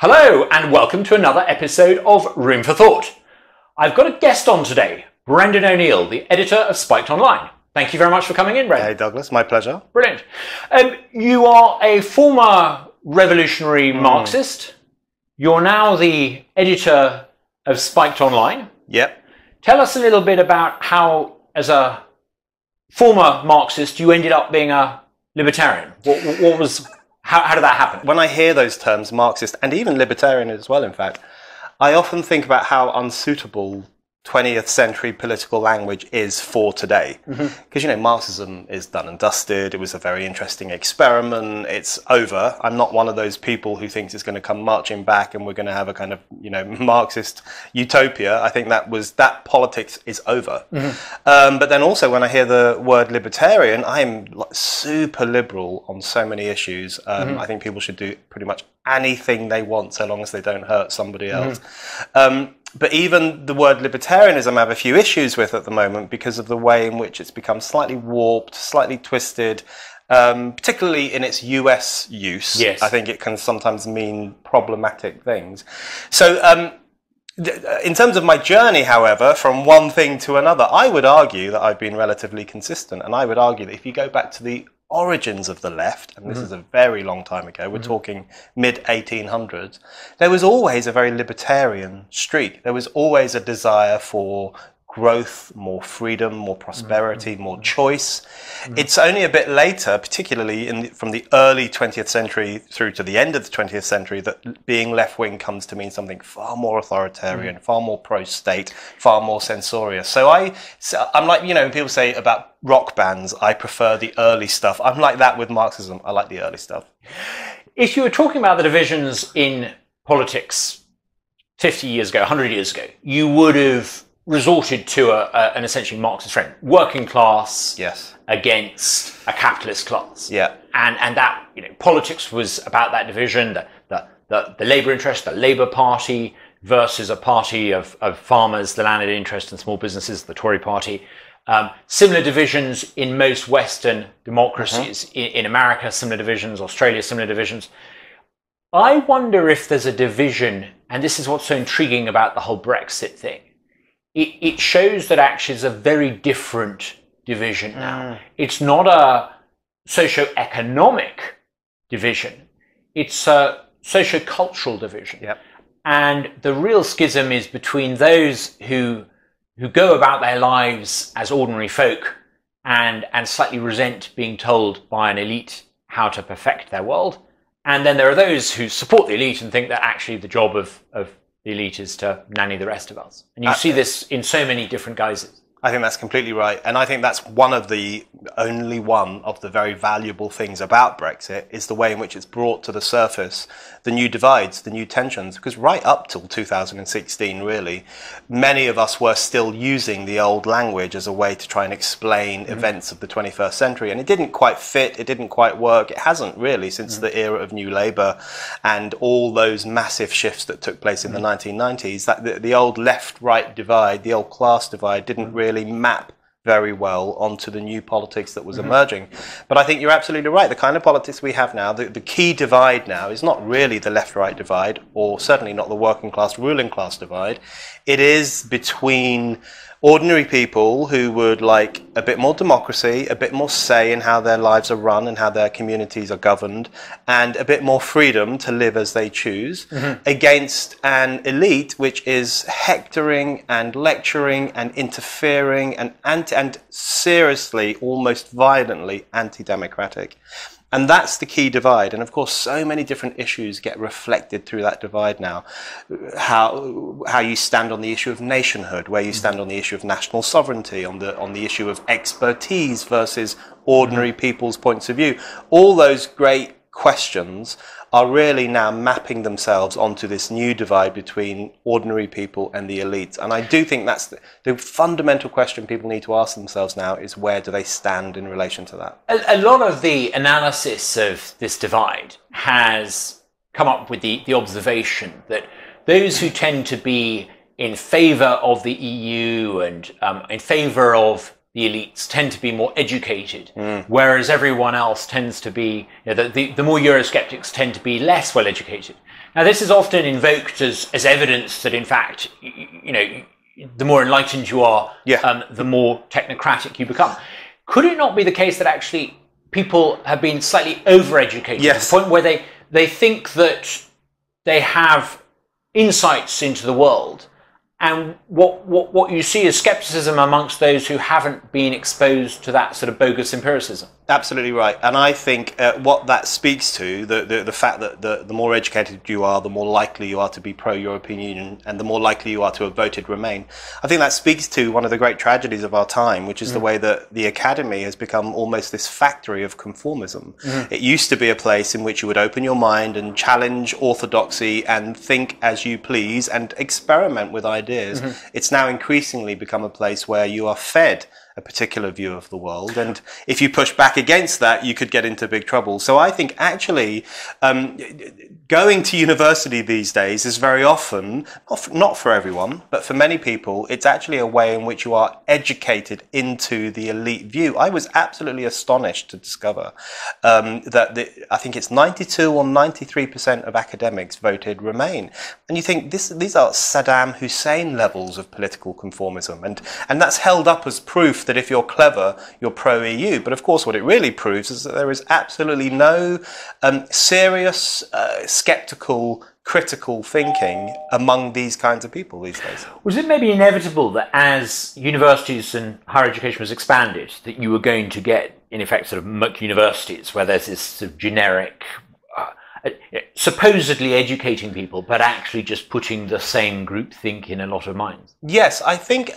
Hello and welcome to another episode of Room for Thought. I've got a guest on today, Brendan O'Neill, the editor of Spiked Online. Thank you very much for coming in, Brendan. Hey Douglas, my pleasure. Brilliant. You are a former revolutionary Marxist. You're now the editor of Spiked Online. Yep. Tell us a little bit about how, as a former Marxist, you ended up being a libertarian. How did that happen? When I hear those terms, Marxist, and even libertarian as well, in fact, I often think about how unsuitable 20th century political language is for today. Because, Marxism is done and dusted. It was a very interesting experiment. It's over. I'm not one of those people who thinks it's going to come marching back and we're going to have a kind of, Marxist utopia. I think that politics is over. But then also when I hear the word libertarian, I'm super liberal on so many issues. I think people should do pretty much anything they want so long as they don't hurt somebody else. But even the word libertarianism I have a few issues with at the moment because of the way in which it's become slightly warped, slightly twisted, particularly in its US use. Yes. I think it can sometimes mean problematic things. So in terms of my journey, however, from one thing to another, I would argue that I've been relatively consistent. And I would argue that if you go back to the origins of the left, and this is a very long time ago, we're talking mid-1800s, there was always a very libertarian streak. There was always a desire for growth, more freedom, more prosperity, more choice. It's only a bit later, particularly from the early 20th century through to the end of the 20th century, that being left-wing comes to mean something far more authoritarian, far more pro-state, far more censorious. So I'm like, people say about rock bands, I prefer the early stuff. I'm like that with Marxism. I like the early stuff. If you were talking about the divisions in politics 50 years ago, 100 years ago, you would have resorted to an essentially Marxist frame, working class against a capitalist class. Yeah. And that, politics was about that division, the labour interest, the Labour Party versus a party of farmers, the landed interest and small businesses, the Tory Party. Similar divisions in most Western democracies, in America, similar divisions, Australia, similar divisions. I wonder if there's a division, and this is what's so intriguing about the whole Brexit thing. It shows that actually it's a very different division now. It's not a socio-economic division. It's a socio-cultural division. Yep. And the real schism is between those who go about their lives as ordinary folk and slightly resent being told by an elite how to perfect their world. And then there are those who support the elite and think that actually the job of the elite is to nanny the rest of us. And you see this in so many different guises. I think that's completely right. And I think that's only one of the very valuable things about Brexit is the way in which it's brought to the surface the new divides, the new tensions. Because right up till 2016, really, many of us were still using the old language as a way to try and explain events of the 21st century. And it didn't quite fit, it didn't quite work. It hasn't really since the era of New Labour and all those massive shifts that took place in the 1990s. That the old left-right divide, the old class divide, didn't really map very well onto the new politics that was emerging. But I think you're absolutely right. The kind of politics we have now, the key divide now is not really the left-right divide, or certainly not the working class, ruling class divide. It is between ordinary people who would like a bit more democracy, a bit more say in how their lives are run and how their communities are governed, and a bit more freedom to live as they choose, against an elite which is hectoring and lecturing and interfering and seriously, almost violently anti-democratic. And that's the key divide. And of course, so many different issues get reflected through that divide now. How you stand on the issue of nationhood, where you stand on the issue of national sovereignty, on the issue of expertise versus ordinary people's points of view. All those great questions are really now mapping themselves onto this new divide between ordinary people and the elites. And I do think that's the fundamental question people need to ask themselves now is where do they stand in relation to that? A lot of the analysis of this divide has come up with the observation that those who tend to be in favour of the EU and in favour of the elites tend to be more educated, whereas everyone else tends to be, the more Eurosceptics tend to be less well educated. Now, this is often invoked as evidence that, in fact, the more enlightened you are, the more technocratic you become. Could it not be the case that actually people have been slightly overeducated to the point where they think that they have insights into the world, and what you see is skepticism amongst those who haven't been exposed to that sort of bogus empiricism? Absolutely right. And I think what that speaks to, the fact that the more educated you are, the more likely you are to be pro-European Union, and the more likely you are to have voted Remain. I think that speaks to one of the great tragedies of our time, which is the way that the academy has become almost this factory of conformism. It used to be a place in which you would open your mind and challenge orthodoxy and think as you please and experiment with ideas. It's now increasingly become a place where you are fed a particular view of the world, and if you push back against that, you could get into big trouble. So I think actually going to university these days is very often, not for everyone, but for many people, it's actually a way in which you are educated into the elite view. I was absolutely astonished to discover that I think it's 92 or 93% of academics voted Remain. And you think these are Saddam Hussein levels of political conformism, and that's held up as proof that if you're clever, you're pro-EU. But of course, what it really proves is that there is absolutely no serious, skeptical, critical thinking among these kinds of people these days. Was it maybe inevitable that as universities and higher education was expanded, that you were going to get, in effect, sort of muck universities, where there's this sort of generic, supposedly educating people, but actually just putting the same groupthink in a lot of minds? Yes, I think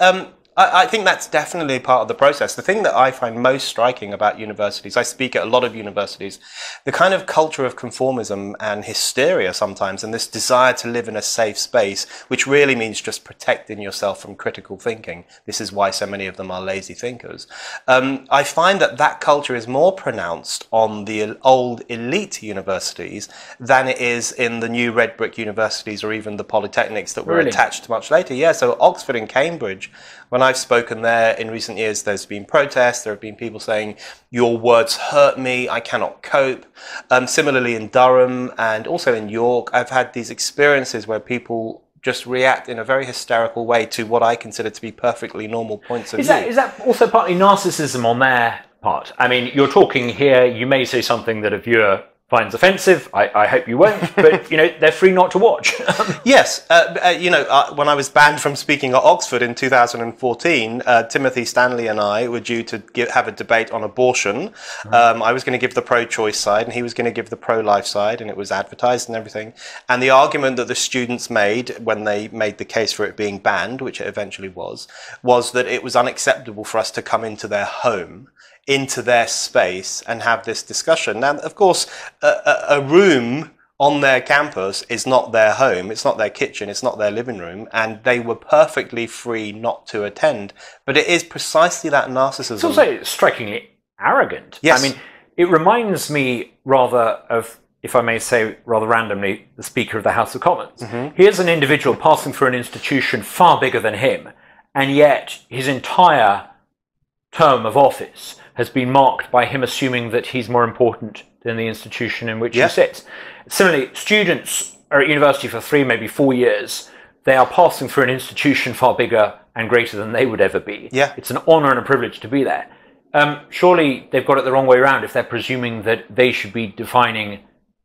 that's definitely part of the process. The thing that I find most striking about universities, I speak at a lot of universities, the kind of culture of conformism and hysteria sometimes, and this desire to live in a safe space, which really means just protecting yourself from critical thinking. This is why so many of them are lazy thinkers. I find that culture is more pronounced on the old elite universities than it is in the new red brick universities or even the polytechnics that were attached much later. Yeah, so Oxford and Cambridge, when I've spoken there in recent years, there's been protests, there have been people saying, your words hurt me, I cannot cope. Similarly in Durham and also in York, I've had these experiences where people just react in a very hysterical way to what I consider to be perfectly normal points of view. Is that also partly narcissism on their part? I mean, you're talking here, you may say something that a viewer finds offensive. I hope you won't, but they're free not to watch. Yes, when I was banned from speaking at Oxford in 2014, Timothy Stanley and I were due to have a debate on abortion. I was going to give the pro-choice side, and he was going to give the pro-life side, and it was advertised and everything. And the argument that the students made when they made the case for it being banned, which it eventually was that it was unacceptable for us to come into their home, into their space, and have this discussion. Now, of course, a room on their campus is not their home, it's not their kitchen, it's not their living room, and they were perfectly free not to attend. But it is precisely that narcissism. It's also strikingly arrogant. Yes. I mean, it reminds me rather of, if I may say rather randomly, the Speaker of the House of Commons. Here's an individual passing through an institution far bigger than him, and yet his entire term of office has been marked by him assuming that he's more important than the institution in which he sits. Similarly, students are at university for 3, maybe 4 years. They are passing through an institution far bigger and greater than they would ever be. Yeah. It's an honour and a privilege to be there. Surely they've got it the wrong way around if they're presuming that they should be defining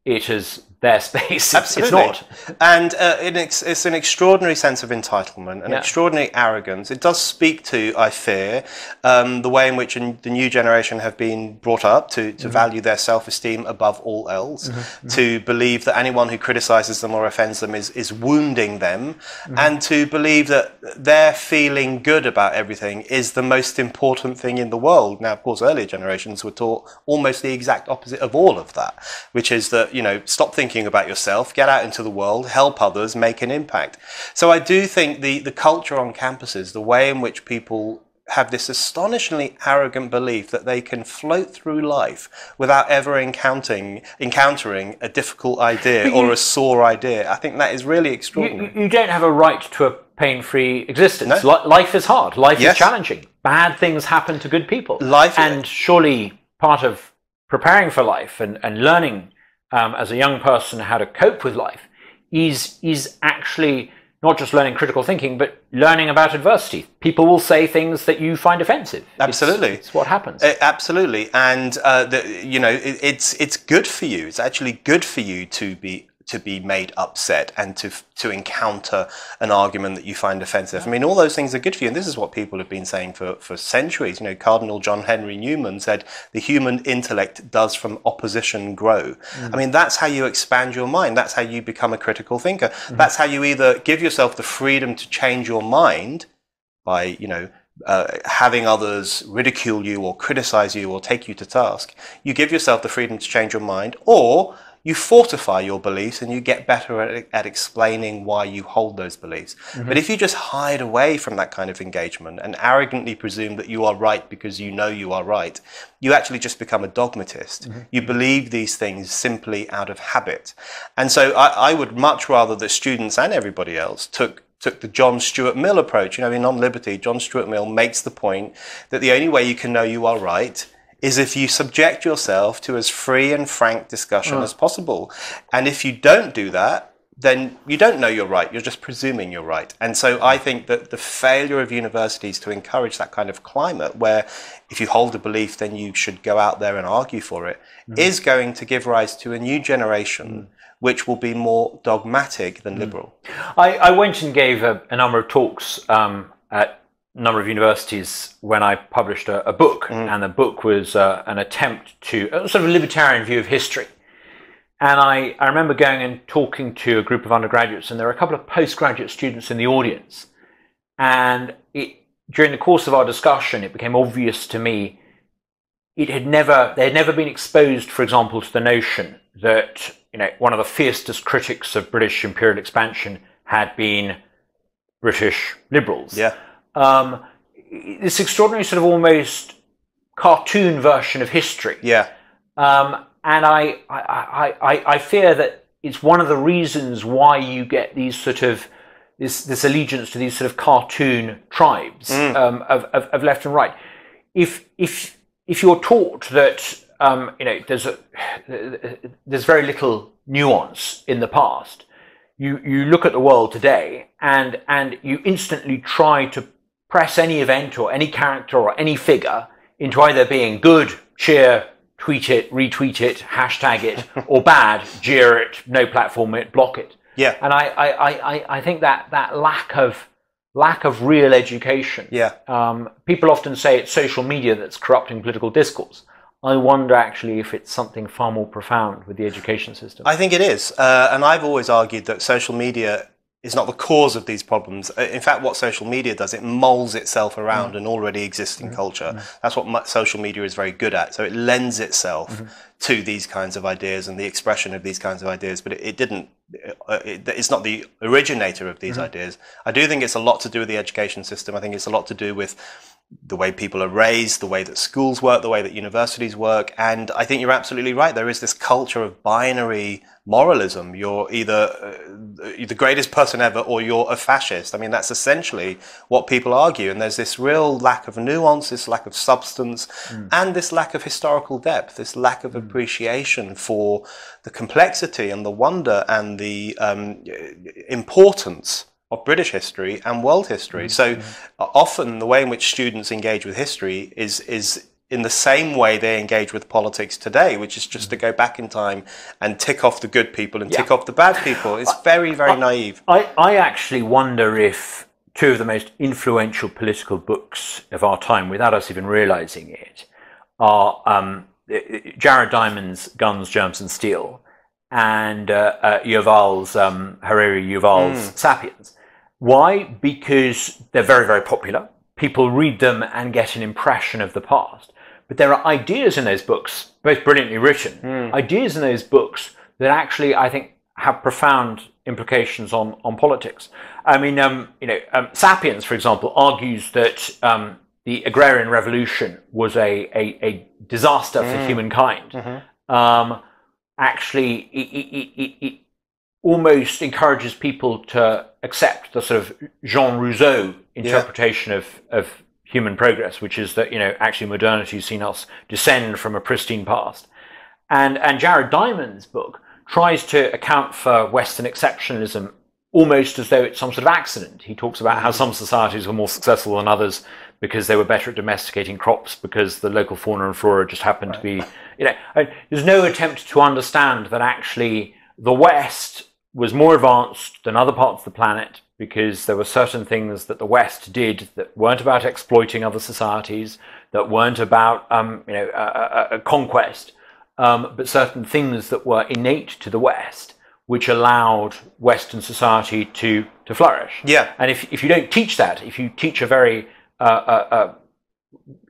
it as their space. Absolutely. It's not. And it's an extraordinary sense of entitlement, an extraordinary arrogance. It does speak to, I fear, the way in which the new generation have been brought up to value their self-esteem above all else, to believe that anyone who criticizes them or offends them is wounding them, and to believe that their feeling good about everything is the most important thing in the world. Now, of course, earlier generations were taught almost the exact opposite of all of that, which is that, stop thinking about yourself, get out into the world, help others, make an impact. So I do think the culture on campuses, the way in which people have this astonishingly arrogant belief that they can float through life without ever encountering a difficult idea or a sore idea, I think that is really extraordinary. You don't have a right to a pain-free existence. No. Life is hard. Life is challenging. Bad things happen to good people. And surely part of preparing for life and learning as a young person how to cope with life is actually not just learning critical thinking, but learning about adversity. People will say things that you find offensive. Absolutely, it's what happens. Absolutely, and it's good for you. It's actually good for you to be made upset and to encounter an argument that you find offensive. I mean, all those things are good for you, and this is what people have been saying for centuries. Cardinal John Henry Newman said, "The human intellect does from opposition grow." I mean, that's how you expand your mind. That's how you become a critical thinker. That's how you either give yourself the freedom to change your mind by, having others ridicule you or criticize you or take you to task. You give yourself the freedom to change your mind, or you fortify your beliefs and you get better at explaining why you hold those beliefs. But if you just hide away from that kind of engagement and arrogantly presume that you are right because you know you are right, you actually just become a dogmatist. You believe these things simply out of habit. And so I would much rather that students and everybody else took the John Stuart Mill approach. In On Liberty, John Stuart Mill makes the point that the only way you can know you are right is if you subject yourself to as free and frank discussion as possible. And if you don't do that, then you don't know you're right. You're just presuming you're right. And so I think that the failure of universities to encourage that kind of climate where if you hold a belief, then you should go out there and argue for it, is going to give rise to a new generation which will be more dogmatic than liberal. I went and gave a number of talks at number of universities when I published a book, and the book was an attempt to a sort of a libertarian view of history. And I remember going and talking to a group of undergraduates, and there were a couple of postgraduate students in the audience. And during the course of our discussion, it became obvious to me they had never been exposed, for example, to the notion that one of the fiercest critics of British imperial expansion had been British liberals. Yeah. This extraordinary sort of almost cartoon version of history. Yeah. And I fear that it's one of the reasons why you get these sort of this allegiance to these sort of cartoon tribes of left and right. If you're taught that there's very little nuance in the past, you look at the world today and you instantly try to press any event or any character or any figure into either being good, cheer, tweet it, retweet it, hashtag it, or bad, jeer it, no platform it, block it. Yeah. And I think that lack of real education. Yeah. People often say it's social media that's corrupting political discourse. I wonder actually if it's something far more profound with the education system. I think it is. And I've always argued that social media is not the cause of these problems. In fact, what social media does, it molds itself around an already existing culture. That's what social media is very good at. So it lends itself to these kinds of ideas and the expression of these kinds of ideas, but it's not the originator of these ideas. I do think it's a lot to do with the education system. I think it's a lot to do with the way people are raised, the way that schools work, the way that universities work. And I think you're absolutely right. There is this culture of binary moralism. You're either the greatest person ever or you're a fascist. I mean, that's essentially what people argue. And there's this real lack of nuance, this lack of substance, and this lack of historical depth, this lack of appreciation for the complexity and the wonder and the importance of British history and world history. So often the way in which students engage with history is in the same way they engage with politics today, which is just to go back in time and tick off the good people and tick off the bad people. It's very, very naive. I actually wonder if two of the most influential political books of our time, without us even realizing it, are Jared Diamond's Guns, Germs and Steel and Harari Yuval's Sapiens. Why? Because they're very, very popular. People read them and get an impression of the past. But there are ideas in those books, both brilliantly written, ideas in those books that actually, I think, have profound implications on politics. I mean, Sapiens, for example, argues that the agrarian revolution was a disaster for humankind. Actually, it almost encourages people to accept the sort of Jean Rousseau interpretation of human progress, which is that, actually modernity has seen us descend from a pristine past. And Jared Diamond's book tries to account for Western exceptionalism almost as though it's some sort of accident. He talks about how some societies were more successful than others because they were better at domesticating crops, because the local fauna and flora just happened to be, there's no attempt to understand that actually the West was more advanced than other parts of the planet because there were certain things that the West did that weren't about exploiting other societies, that weren't about conquest, but certain things that were innate to the West, which allowed Western society to flourish. Yeah. And if you don't teach that, if you teach a very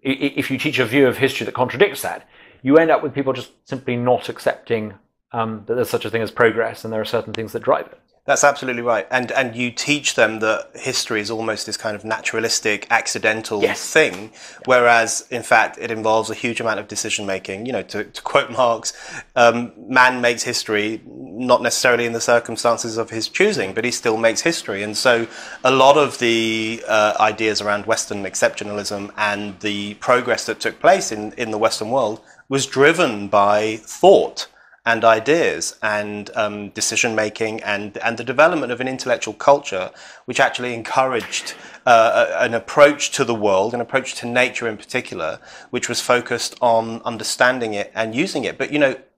if you teach a view of history that contradicts that, you end up with people just simply not accepting that there's such a thing as progress, and there are certain things that drive it. That's absolutely right. And you teach them that history is almost this kind of naturalistic, accidental thing, whereas, in fact, it involves a huge amount of decision-making. To quote Marx, man makes history not necessarily in the circumstances of his choosing, but he still makes history. And so a lot of the ideas around Western exceptionalism and the progress that took place in the Western world was driven by thought and ideas and decision-making and the development of an intellectual culture which actually encouraged an approach to the world, an approach to nature in particular, which was focused on understanding it and using it. But,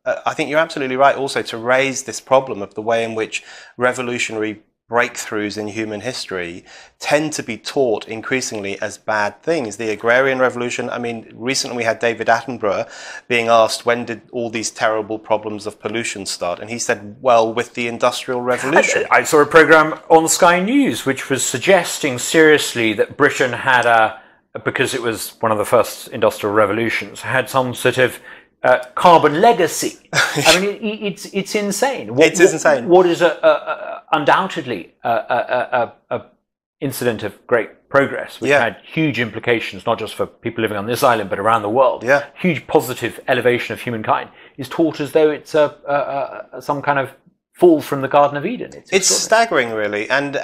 I think you're absolutely right also to raise this problem of the way in which revolutionary breakthroughs in human history tend to be taught increasingly as bad things. The agrarian revolution, recently we had David Attenborough being asked, when did all these terrible problems of pollution start? And he said, well, with the Industrial Revolution. I saw a program on Sky News which was suggesting seriously that Britain had because it was one of the first industrial revolutions, had some sort of carbon legacy. It's insane. It is insane. What is undoubtedly a incident of great progress, which had huge implications, not just for people living on this island, but around the world. Yeah. Huge positive elevation of humankind is taught as though it's some kind of fall from the Garden of Eden. It's staggering, really, and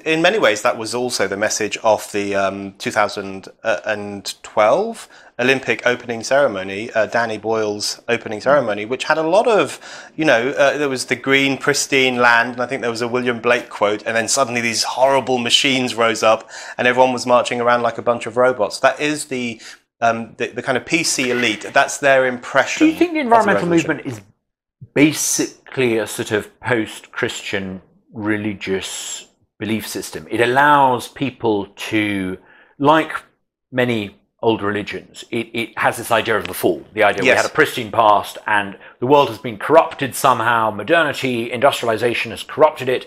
in many ways that was also the message of the 2012 Olympic opening ceremony, Danny Boyle's opening ceremony, which had a lot of, there was the green, pristine land, and I think there was a William Blake quote, and then suddenly these horrible machines rose up, and everyone was marching around like a bunch of robots. That is the kind of PC elite. That's their impression. Do you think the environmental movement is basically a sort of post-Christian religious belief system? It allows people to, like many old religions, it has this idea of the fall, the idea we had a pristine past and the world has been corrupted somehow, modernity, industrialization has corrupted it,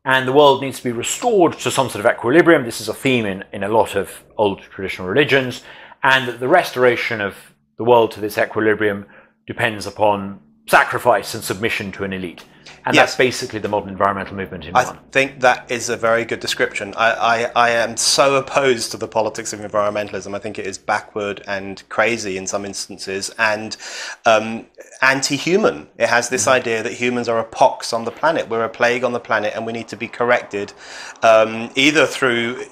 and the world needs to be restored to some sort of equilibrium. This is a theme in a lot of old traditional religions, and that the restoration of the world to this equilibrium depends upon sacrifice and submission to an elite. And that's basically the modern environmental movement in one. I think that is a very good description. I am so opposed to the politics of environmentalism. I think it is backward and crazy in some instances, and anti-human. It has this idea that humans are a pox on the planet. We're a plague on the planet, and we need to be corrected either through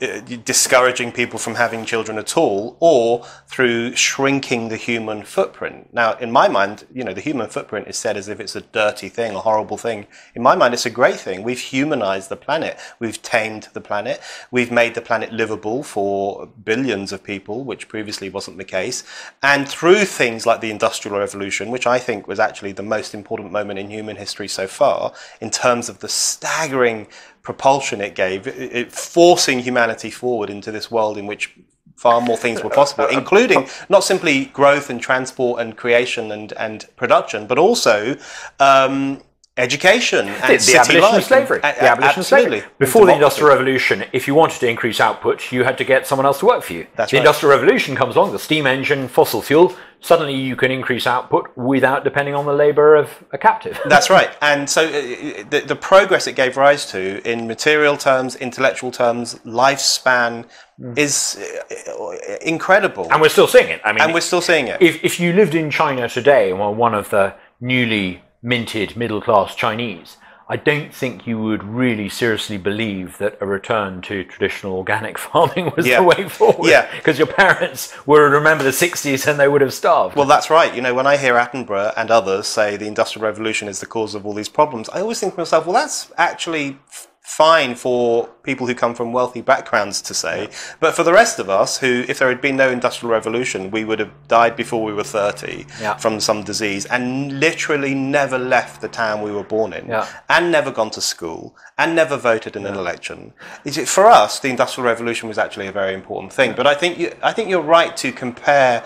discouraging people from having children at all, or through shrinking the human footprint. Now, in my mind, the human footprint is said as if it's a dirty thing, a horrible thing. In my mind, it's a great thing. We've humanized the planet. We've tamed the planet. We've made the planet livable for billions of people, which previously wasn't the case. And through things like the Industrial Revolution, which I think was actually the most important moment in human history so far, in terms of the staggering propulsion it gave, it forcing humanity forward into this world in which far more things were possible, including not simply growth and transport and creation and production, but also education and the abolition of slavery. The abolition of slavery. Before the Industrial Revolution, if you wanted to increase output, you had to get someone else to work for you. The Industrial Revolution comes along, the steam engine, fossil fuel, suddenly you can increase output without depending on the labour of a captive. That's right. And so the progress it gave rise to in material terms, intellectual terms, lifespan is incredible. And we're still seeing it. And we're still seeing it. If you lived in China today and were one of the newly minted middle-class Chinese, I don't think you would really seriously believe that a return to traditional organic farming was the way forward. Yeah. Because your parents would remember the 60s and they would have starved. Well, that's right. You know, when I hear Attenborough and others say the Industrial Revolution is the cause of all these problems, I always think to myself, well, that's actually fine for people who come from wealthy backgrounds to say, but for the rest of us who, if there had been no industrial revolution, we would have died before we were 30 from some disease and literally never left the town we were born in and never gone to school and never voted in an election. For us, the industrial revolution was actually a very important thing. But I think you're right to compare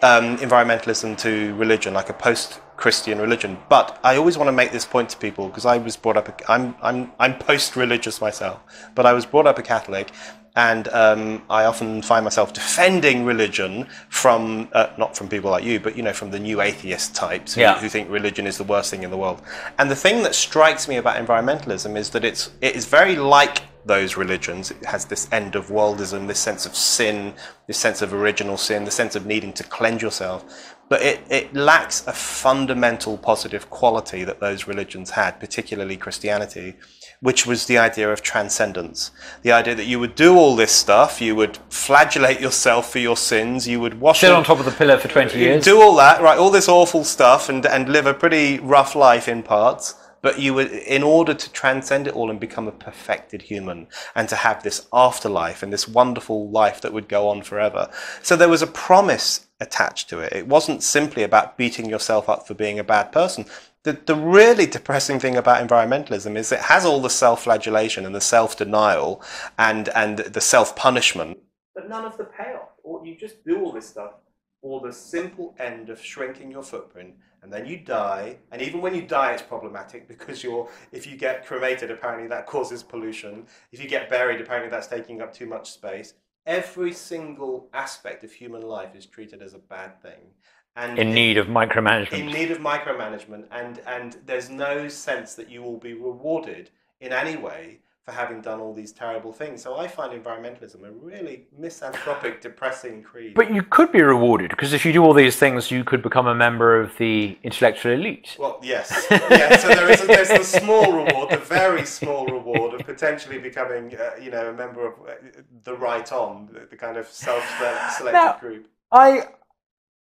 environmentalism to religion, like a post-Christian religion. But I always want to make this point to people because I was brought up. I'm post-religious myself, but I was brought up a Catholic, and I often find myself defending religion from not from people like you, but you know, from the new atheist types who think religion is the worst thing in the world. And the thing that strikes me about environmentalism is that it is very like those religions. It has this end of worldism, this sense of sin, this sense of original sin, the sense of needing to cleanse yourself. But it lacks a fundamental positive quality that those religions had, particularly Christianity, which was the idea of transcendence. The idea that you would do all this stuff, you would flagellate yourself for your sins, you would wash... Sit on top of the pillar for 20 years. Do all that, right, all this awful stuff and live a pretty rough life in parts. But you would, in order to transcend it all and become a perfected human and to have this afterlife and this wonderful life that would go on forever. So there was a promise attached to it. It wasn't simply about beating yourself up for being a bad person. The really depressing thing about environmentalism is it has all the self-flagellation and the self-denial and the self-punishment, but none of the payoff. Or you just do all this stuff for the simple end of shrinking your footprint, and then you die. And even when you die, it's problematic because if you get cremated, apparently that causes pollution. If you get buried, apparently that's taking up too much space. Every single aspect of human life is treated as a bad thing. And in need of micromanagement. In need of micromanagement, and there's no sense that you will be rewarded in any way for having done all these terrible things. So I find environmentalism a really misanthropic, depressing creed. But you could be rewarded, because if you do all these things, you could become a member of the intellectual elite. Well, yes. Yeah, so there's the small reward, the very small reward of potentially becoming, a member of the right on, the kind of self-selected group.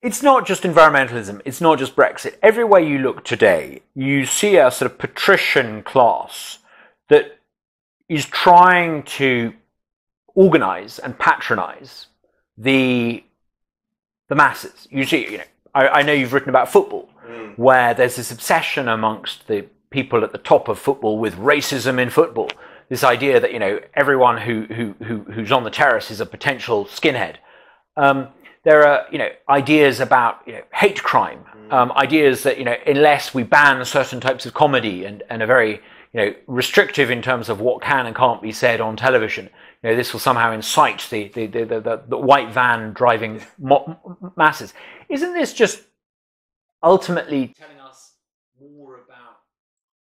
It's not just environmentalism, it's not just Brexit. Everywhere you look today, you see a sort of patrician class that is trying to organize and patronize the masses. You see, I know you've written about football, where there's this obsession amongst the people at the top of football with racism in football. This idea that, everyone who's on the terrace is a potential skinhead. There are, ideas about hate crime, ideas that unless we ban certain types of comedy and are very restrictive in terms of what can and can't be said on television, this will somehow incite the white van driving masses. Isn't this just ultimately telling us more about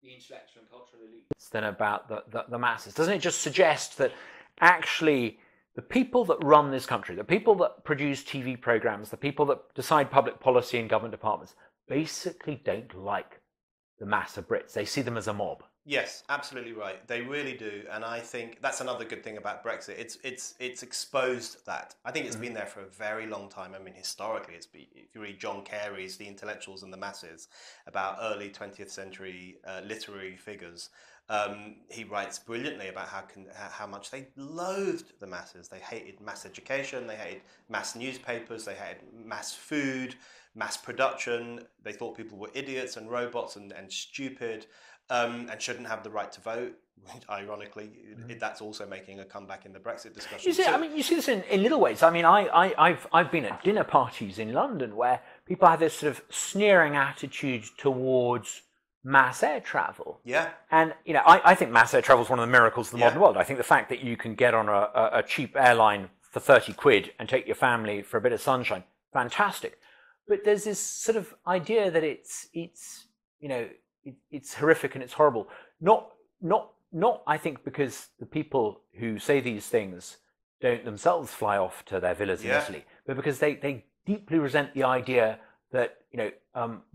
the intellectual and cultural elites than about the masses? Doesn't it just suggest that actually the people that run this country, the people that produce TV programs, the people that decide public policy in government departments, basically don't like the mass of Brits? They see them as a mob. Yes, absolutely right. They really do, and I think that's another good thing about Brexit. It's exposed that. I think it's been there for a very long time. I mean, historically, if you read John Carey's *The Intellectuals and the Masses* about early 20th century literary figures, he writes brilliantly about how much they loathed the masses. They hated mass education, they hated mass newspapers, they hated mass food, mass production. They thought people were idiots and robots and stupid. And shouldn't have the right to vote. Ironically, that's also making a comeback in the Brexit discussion. You see, you see this in little ways. I mean, I've been at dinner parties in London where people have this sort of sneering attitude towards mass air travel. Yeah. And I think mass air travel is one of the miracles of the modern world. I think the fact that you can get on a cheap airline for 30 quid and take your family for a bit of sunshine, fantastic. But there's this sort of idea that it's horrific and it's horrible. Not I think because the people who say these things don't themselves fly off to their villas in Italy, but because they deeply resent the idea that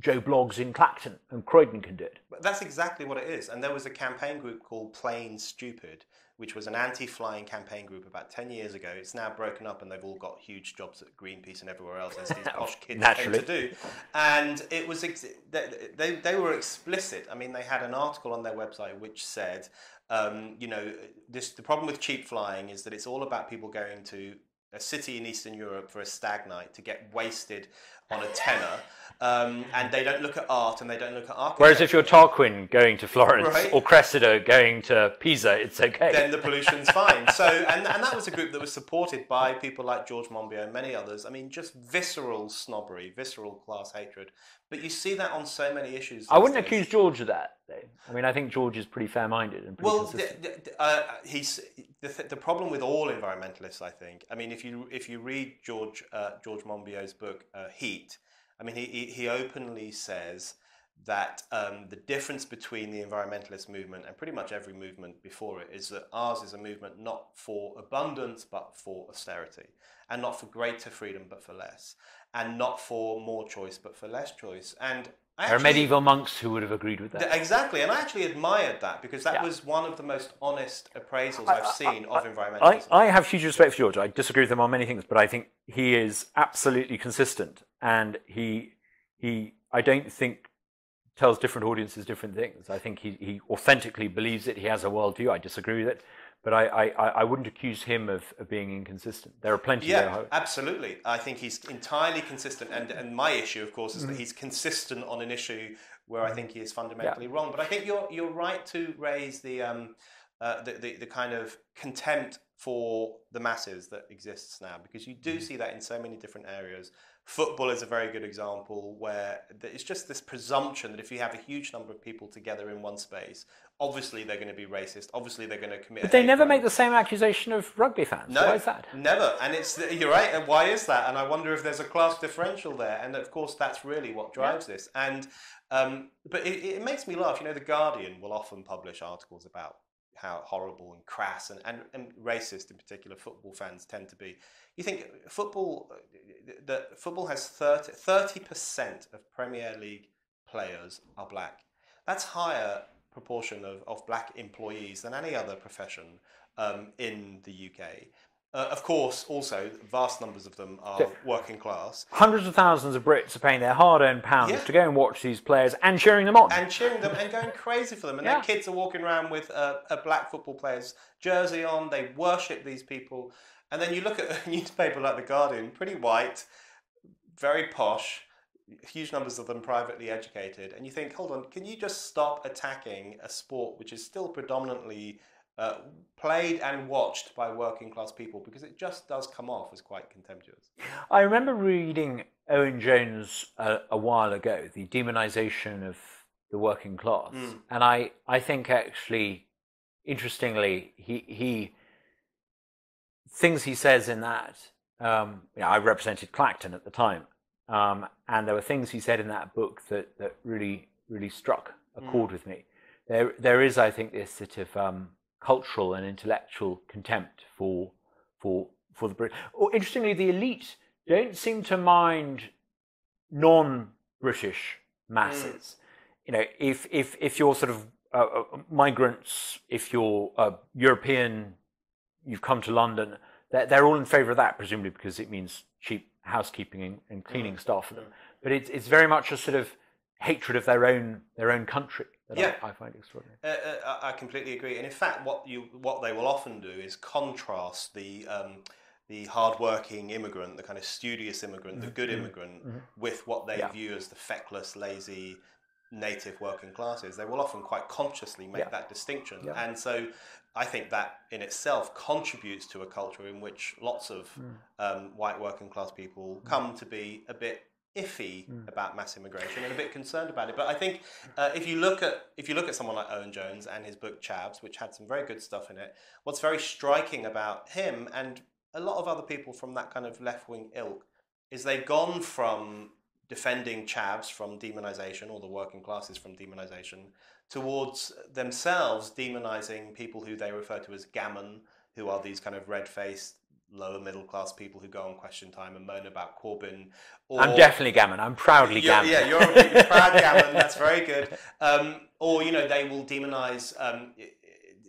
Joe Bloggs in Clacton and Croydon can do it. But that's exactly what it is. And there was a campaign group called Plain Stupid, which was an anti-flying campaign group about 10 years ago. It's now broken up and they've all got huge jobs at Greenpeace and everywhere else, as these posh kids tend to do. And it was they were explicit. I mean, they had an article on their website which said, the problem with cheap flying is that it's all about people going to a city in Eastern Europe for a stag night to get wasted on a tenner, and they don't look at art and they don't look at architecture. Whereas if you're Tarquin going to Florence, right, or Cressida going to Pisa, it's okay. Then the pollution's fine. So, and that was a group that was supported by people like George Monbiot and many others. I mean, just visceral snobbery, visceral class hatred. But you see that on so many issues. I wouldn't accuse George of that, though. I mean, I think George is pretty fair-minded and pretty consistent. The problem with all environmentalists, I think. I mean, if you read George Monbiot's book Heat, I mean, he openly says that the difference between the environmentalist movement and pretty much every movement before it is that ours is a movement not for abundance but for austerity, and not for greater freedom but for less, and not for more choice but for less choice. And there are medieval monks who would have agreed with that. Exactly, and I actually admired that because that was one of the most honest appraisals I've seen of environmentalism. I have huge respect for George. I disagree with him on many things, but I think he is absolutely consistent, and he I don't think tells different audiences different things. I think he authentically believes it. He has a worldview. I disagree with it, but I wouldn't accuse him of being inconsistent. There are plenty there. Yeah, absolutely. I think he's entirely consistent. And my issue, of course, is that he's consistent on an issue where I think he is fundamentally wrong. But I think you're right to raise the kind of contempt for the masses that exists now, because you do see that in so many different areas. Football is a very good example where it's just this presumption that if you have a huge number of people together in one space, obviously they're going to be racist, obviously they're going to commit. But they never make the same accusation of rugby fans. No, why is that? Never. And you're right. And why is that? And I wonder if there's a class differential there. And of course, that's really what drives this. And but it makes me laugh. The Guardian will often publish articles about how horrible and crass and racist in particular football fans tend to be. You think football has 30% of Premier League players are black. That's higher proportion of black employees than any other profession in the UK. Of course, also, vast numbers of them are working class. Hundreds of thousands of Brits are paying their hard-earned pounds to go and watch these players and cheering them on. And cheering them and going crazy for them. And their kids are walking around with a black football player's jersey on. They worship these people. And then you look at a newspaper like The Guardian, pretty white, very posh, huge numbers of them privately educated. And you think, hold on, can you just stop attacking a sport which is still predominantly played and watched by working class people, because it just does come off as quite contemptuous. I remember reading Owen Jones a while ago, the demonization of the working class, and I think actually, interestingly, he things he says in that. I represented Clacton at the time, and there were things he said in that book that really struck a chord with me. There is, I think, this sort of cultural and intellectual contempt for the British. Interestingly, the elite don't seem to mind non-British masses. If you're sort of migrants, if you're European, you've come to London, they're all in favour of that, presumably because it means cheap housekeeping and cleaning staff for them. But it's very much a sort of hatred of their own country that I find extraordinary. I completely agree. And in fact, what they will often do is contrast the hard-working immigrant, the kind of studious immigrant, the good immigrant, with what they view as the feckless, lazy, native working classes. They will often quite consciously make that distinction. And so I think that in itself contributes to a culture in which lots of white working class people come to be a bit iffy about mass immigration and a bit concerned about it. But I think if you look at someone like Owen Jones and his book Chavs, which had some very good stuff in it, what's very striking about him and a lot of other people from that kind of left-wing ilk is they've gone from defending chavs from demonization, or the working classes from demonization, towards themselves demonizing people who they refer to as gammon, who are these kind of red-faced, lower middle class people who go on Question Time and moan about Corbyn. Or, I'm definitely gammon. I'm proudly gammon. Yeah, you're a proud gammon. That's very good. Or they will demonise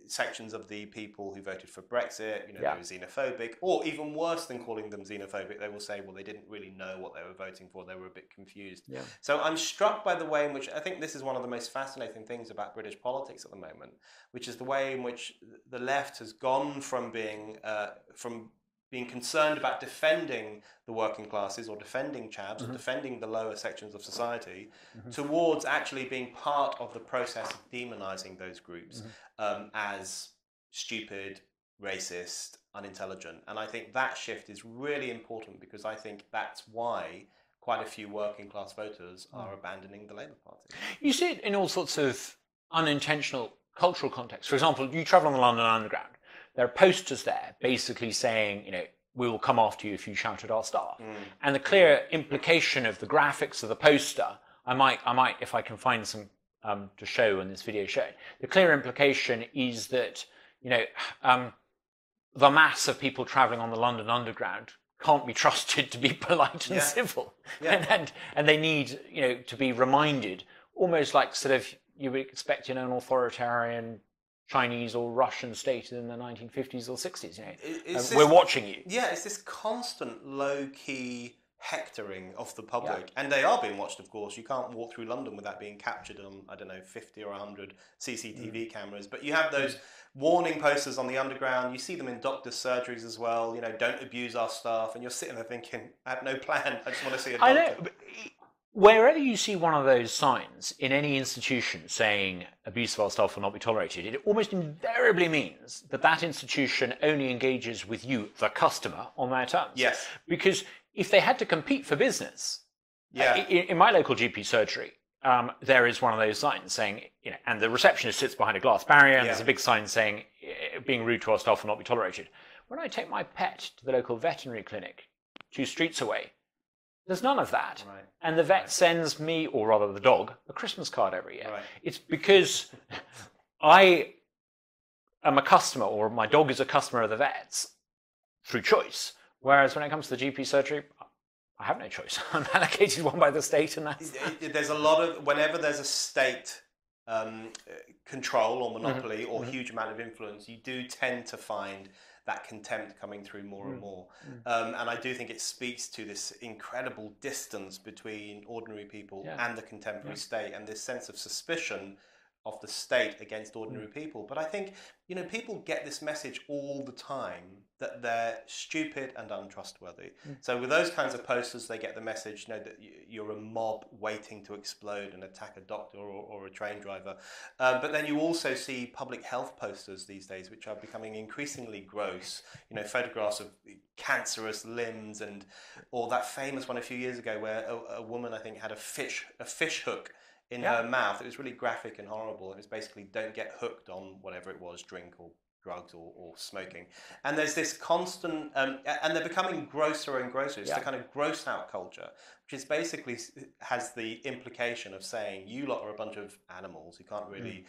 sections of the people who voted for Brexit. They were xenophobic, or even worse than calling them xenophobic, they will say, well, they didn't really know what they were voting for. They were a bit confused. Yeah. So I'm struck by the way in which, I think this is one of the most fascinating things about British politics at the moment, which is the way in which the left has gone from being concerned about defending the working classes or defending chavs or defending the lower sections of society towards actually being part of the process of demonizing those groups as stupid, racist, unintelligent. And I think that shift is really important, because I think that's why quite a few working class voters are abandoning the Labour Party. You see it in all sorts of unintentional cultural contexts. For example, you travel on the London Underground. There are posters there basically saying, we will come after you if you shout at our staff. And the clear implication of the graphics of the poster, I might, if I can find some to show in this video show, the clear implication is that, the mass of people traveling on the London Underground can't be trusted to be polite and civil. And they need, to be reminded, almost like sort of, you would expect an authoritarian Chinese or Russian state in the 1950s or 60s. We're watching you. Yeah, it's this constant low-key hectoring of the public. And they are being watched, of course. You can't walk through London without being captured on, 50 or 100 CCTV cameras. But you have those warning posters on the Underground. You see them in doctors' surgeries as well. Don't abuse our staff. And you're sitting there thinking, I have no plan. I just want to see a doctor. I know. Wherever you see one of those signs in any institution saying abuse of our staff will not be tolerated, it almost invariably means that that institution only engages with you, the customer, on their terms. Yes. Because if they had to compete for business, in my local GP surgery, there is one of those signs saying, and the receptionist sits behind a glass barrier, and there's a big sign saying, being rude to our staff will not be tolerated. When I take my pet to the local veterinary clinic 2 streets away, there's none of that. Right. And the vet sends me, or rather the dog, a Christmas card every year. Right. It's because I am a customer, or my dog is a customer of the vets through choice. Whereas when it comes to the GP surgery, I have no choice. I'm allocated one by the state, and that's there's a lot of, whenever there's a state control or monopoly or huge amount of influence, you do tend to find that contempt coming through more and more. And I do think it speaks to this incredible distance between ordinary people and the contemporary state, and this sense of suspicion of the state against ordinary people. But I think, people get this message all the time that they're stupid and untrustworthy. So with those kinds of posters, they get the message, that you're a mob waiting to explode and attack a doctor or a train driver. But then you also see public health posters these days, which are becoming increasingly gross. Photographs of cancerous limbs, or that famous one a few years ago where a woman, I think, had a fish hook in her mouth. It was really graphic and horrible. It was basically, don't get hooked on whatever it was, drink or drugs or smoking. And there's this constant, and they're becoming grosser and grosser. It's the kind of gross out culture, which is basically has the implication of saying you lot are a bunch of animals who can't really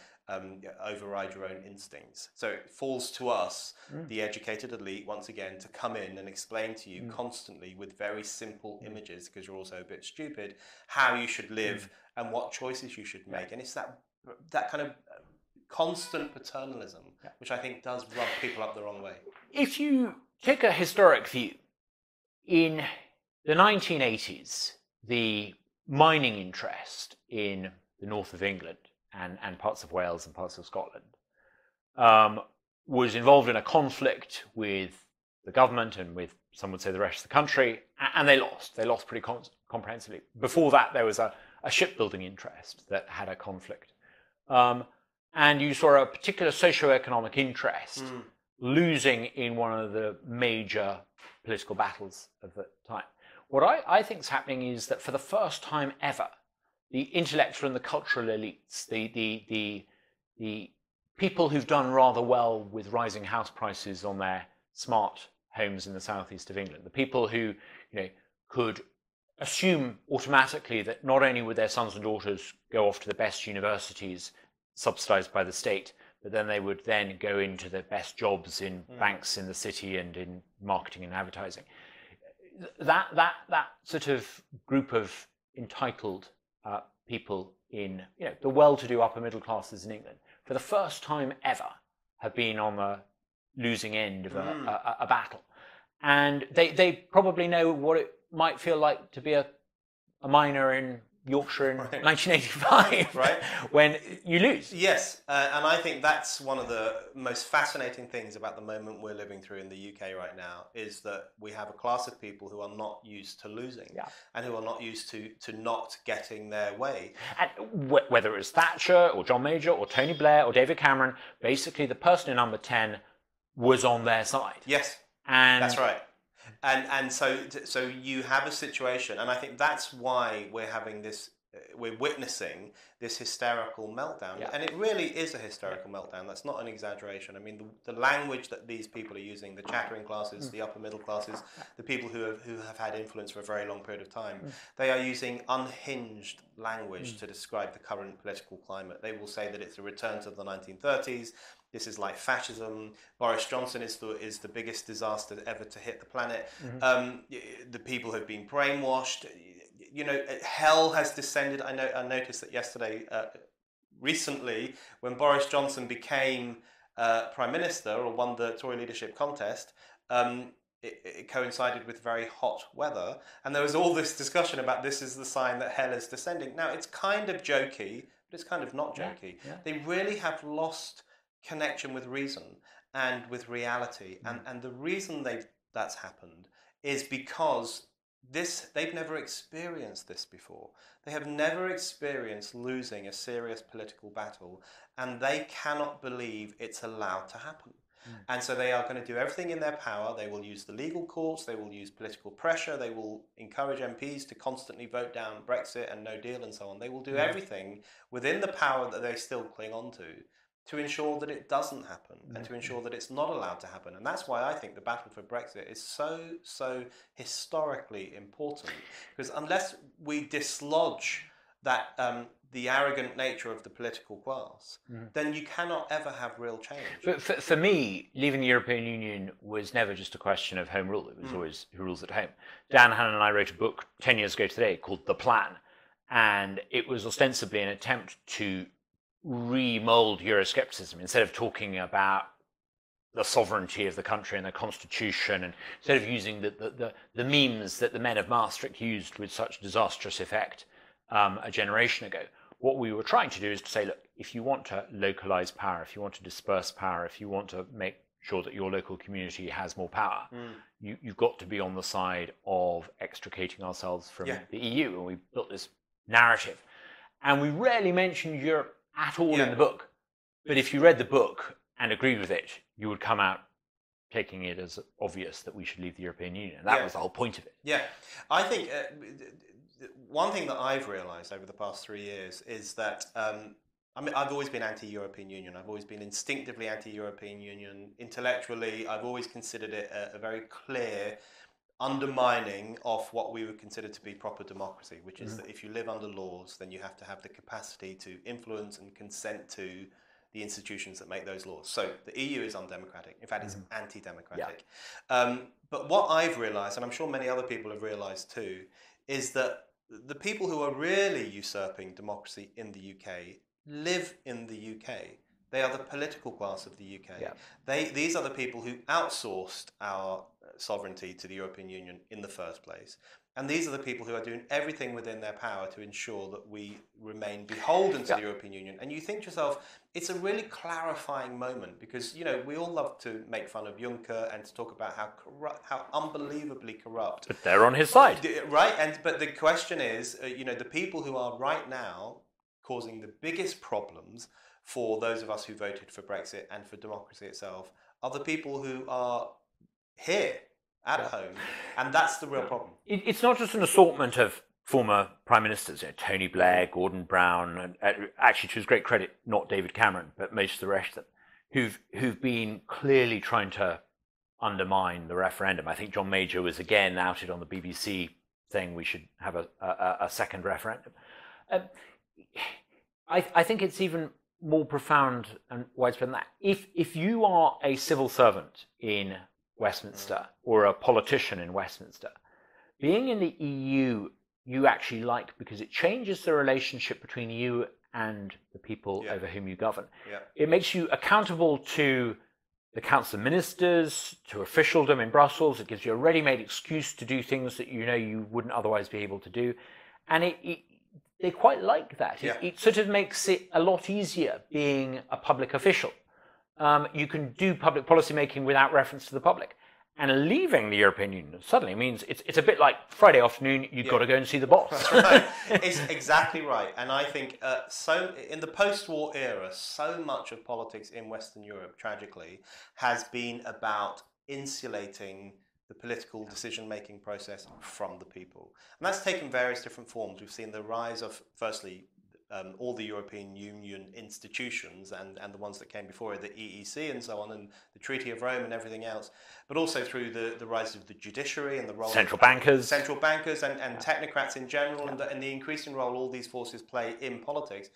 override your own instincts. So it falls to us, the educated elite, once again, to come in and explain to you constantly with very simple images, because you're also a bit stupid, how you should live and what choices you should make. And it's that kind of constant paternalism, which I think does rub people up the wrong way. If you take a historic view, in the 1980s, the mining interest in the north of England and parts of Wales and parts of Scotland was involved in a conflict with the government and with, some would say, the rest of the country, and they lost. They lost pretty comprehensively. Before that, there was a shipbuilding interest that had a conflict. And you saw a particular socio-economic interest losing in one of the major political battles of the time. What I think is happening is that for the first time ever, the intellectual and the cultural elites, the people who've done rather well with rising house prices on their smart homes in the southeast of England, the people who could assume automatically that not only would their sons and daughters go off to the best universities subsidized by the state, but then they would then go into the best jobs in banks in the city and in marketing and advertising. That sort of group of entitled people in the well-to-do upper middle classes in England, for the first time ever, have been on the losing end of a battle, and they probably know what it might feel like to be a miner in Yorkshire in 1985, right? When you lose. Yes, and I think that's one of the most fascinating things about the moment we're living through in the UK right now, is that we have a class of people who are not used to losing, and who are not used to not getting their way. And whether it was Thatcher or John Major or Tony Blair or David Cameron, basically the person in number 10 was on their side. Yes, and that's right. And so you have a situation, and I think that's why we're having this, we're witnessing this hysterical meltdown. And it really is a hysterical meltdown. That's not an exaggeration. I mean, the language that these people are using, the chattering classes, the upper middle classes, the people who have had influence for a very long period of time, they are using unhinged language to describe the current political climate. They will say that it's a return to the 1930s. This is like fascism. Boris Johnson is the biggest disaster ever to hit the planet. The people have been brainwashed. Hell has descended. I noticed that yesterday, recently, when Boris Johnson became Prime Minister or won the Tory leadership contest, it coincided with very hot weather. And there was all this discussion about this is the sign that hell is descending. Now, it's kind of jokey, but it's kind of not jokey. They really have lost connection with reason and with reality, and the reason that's happened is because they've never experienced this before. They have never experienced losing a serious political battle, and they cannot believe it's allowed to happen. And so they are going to do everything in their power. They will use the legal courts, they will use political pressure, they will encourage MPs to constantly vote down Brexit and no deal and so on. They will do everything within the power that they still cling on to ensure that it doesn't happen and to ensure that it's not allowed to happen. And that's why I think the battle for Brexit is so historically important, because unless we dislodge that the arrogant nature of the political class, then you cannot ever have real change. But for me, leaving the European Union was never just a question of home rule. It was always who rules at home. Dan Hannan and I wrote a book 10 years ago today called The Plan, and it was ostensibly an attempt to remold Euroscepticism. Instead of talking about the sovereignty of the country and the constitution, and instead of using the memes that the men of Maastricht used with such disastrous effect a generation ago, what we were trying to do is to say, look, if you want to localize power, if you want to disperse power, if you want to make sure that your local community has more power, you've got to be on the side of extricating ourselves from the EU. And we built this narrative. And we rarely mentioned Europe at all in the book. But if you read the book and agreed with it, you would come out taking it as obvious that we should leave the European Union. And that was the whole point of it. Yeah. I think one thing that I've realised over the past 3 years is that, I've always been anti-European Union. I've always been instinctively anti-European Union. Intellectually, I've always considered it a very clear undermining of what we would consider to be proper democracy, which is that if you live under laws, then you have to have the capacity to influence and consent to the institutions that make those laws. So the EU is undemocratic. In fact, it's anti-democratic. But what I've realised, and I'm sure many other people have realised too, is that the people who are really usurping democracy in the UK live in the UK. They are the political class of the UK. These are the people who outsourced our sovereignty to the European Union in the first place. And these are the people who are doing everything within their power to ensure that we remain beholden to the European Union. And you think to yourself, it's a really clarifying moment, because, we all love to make fun of Juncker and to talk about how unbelievably corrupt. But they're on his side. Right? But the question is, the people who are right now causing the biggest problems for those of us who voted for Brexit and for democracy itself are the people who are here at home, and that's the real problem. It's not just an assortment of former prime ministers, Tony Blair, Gordon Brown, and actually, to his great credit, not David Cameron, but most of the rest of them, who've been clearly trying to undermine the referendum. I think John Major was again outed on the BBC saying we should have a second referendum. I think it's even more profound and widespread than that. If you are a civil servant in Westminster or a politician in Westminster, being in the EU you actually like because it changes the relationship between you and the people over whom you govern. It makes you accountable to the Council of Ministers, to officialdom in Brussels. It gives you a ready-made excuse to do things that you know you wouldn't otherwise be able to do. And they quite like that. It sort of makes it a lot easier being a public official. You can do public policy making without reference to the public. And leaving the European Union suddenly means it's a bit like Friday afternoon, you've got to go and see the boss. Right. It's exactly right. And I think so in the post-war era, so much of politics in Western Europe, tragically, has been about insulating the political decision-making process from the people. And that's taken various different forms. We've seen the rise of, firstly, all the European Union institutions and the ones that came before it, the EEC and so on, and the Treaty of Rome and everything else, but also through the rise of the judiciary and the role central bankers and technocrats in general, and the increasing role all these forces play in politics,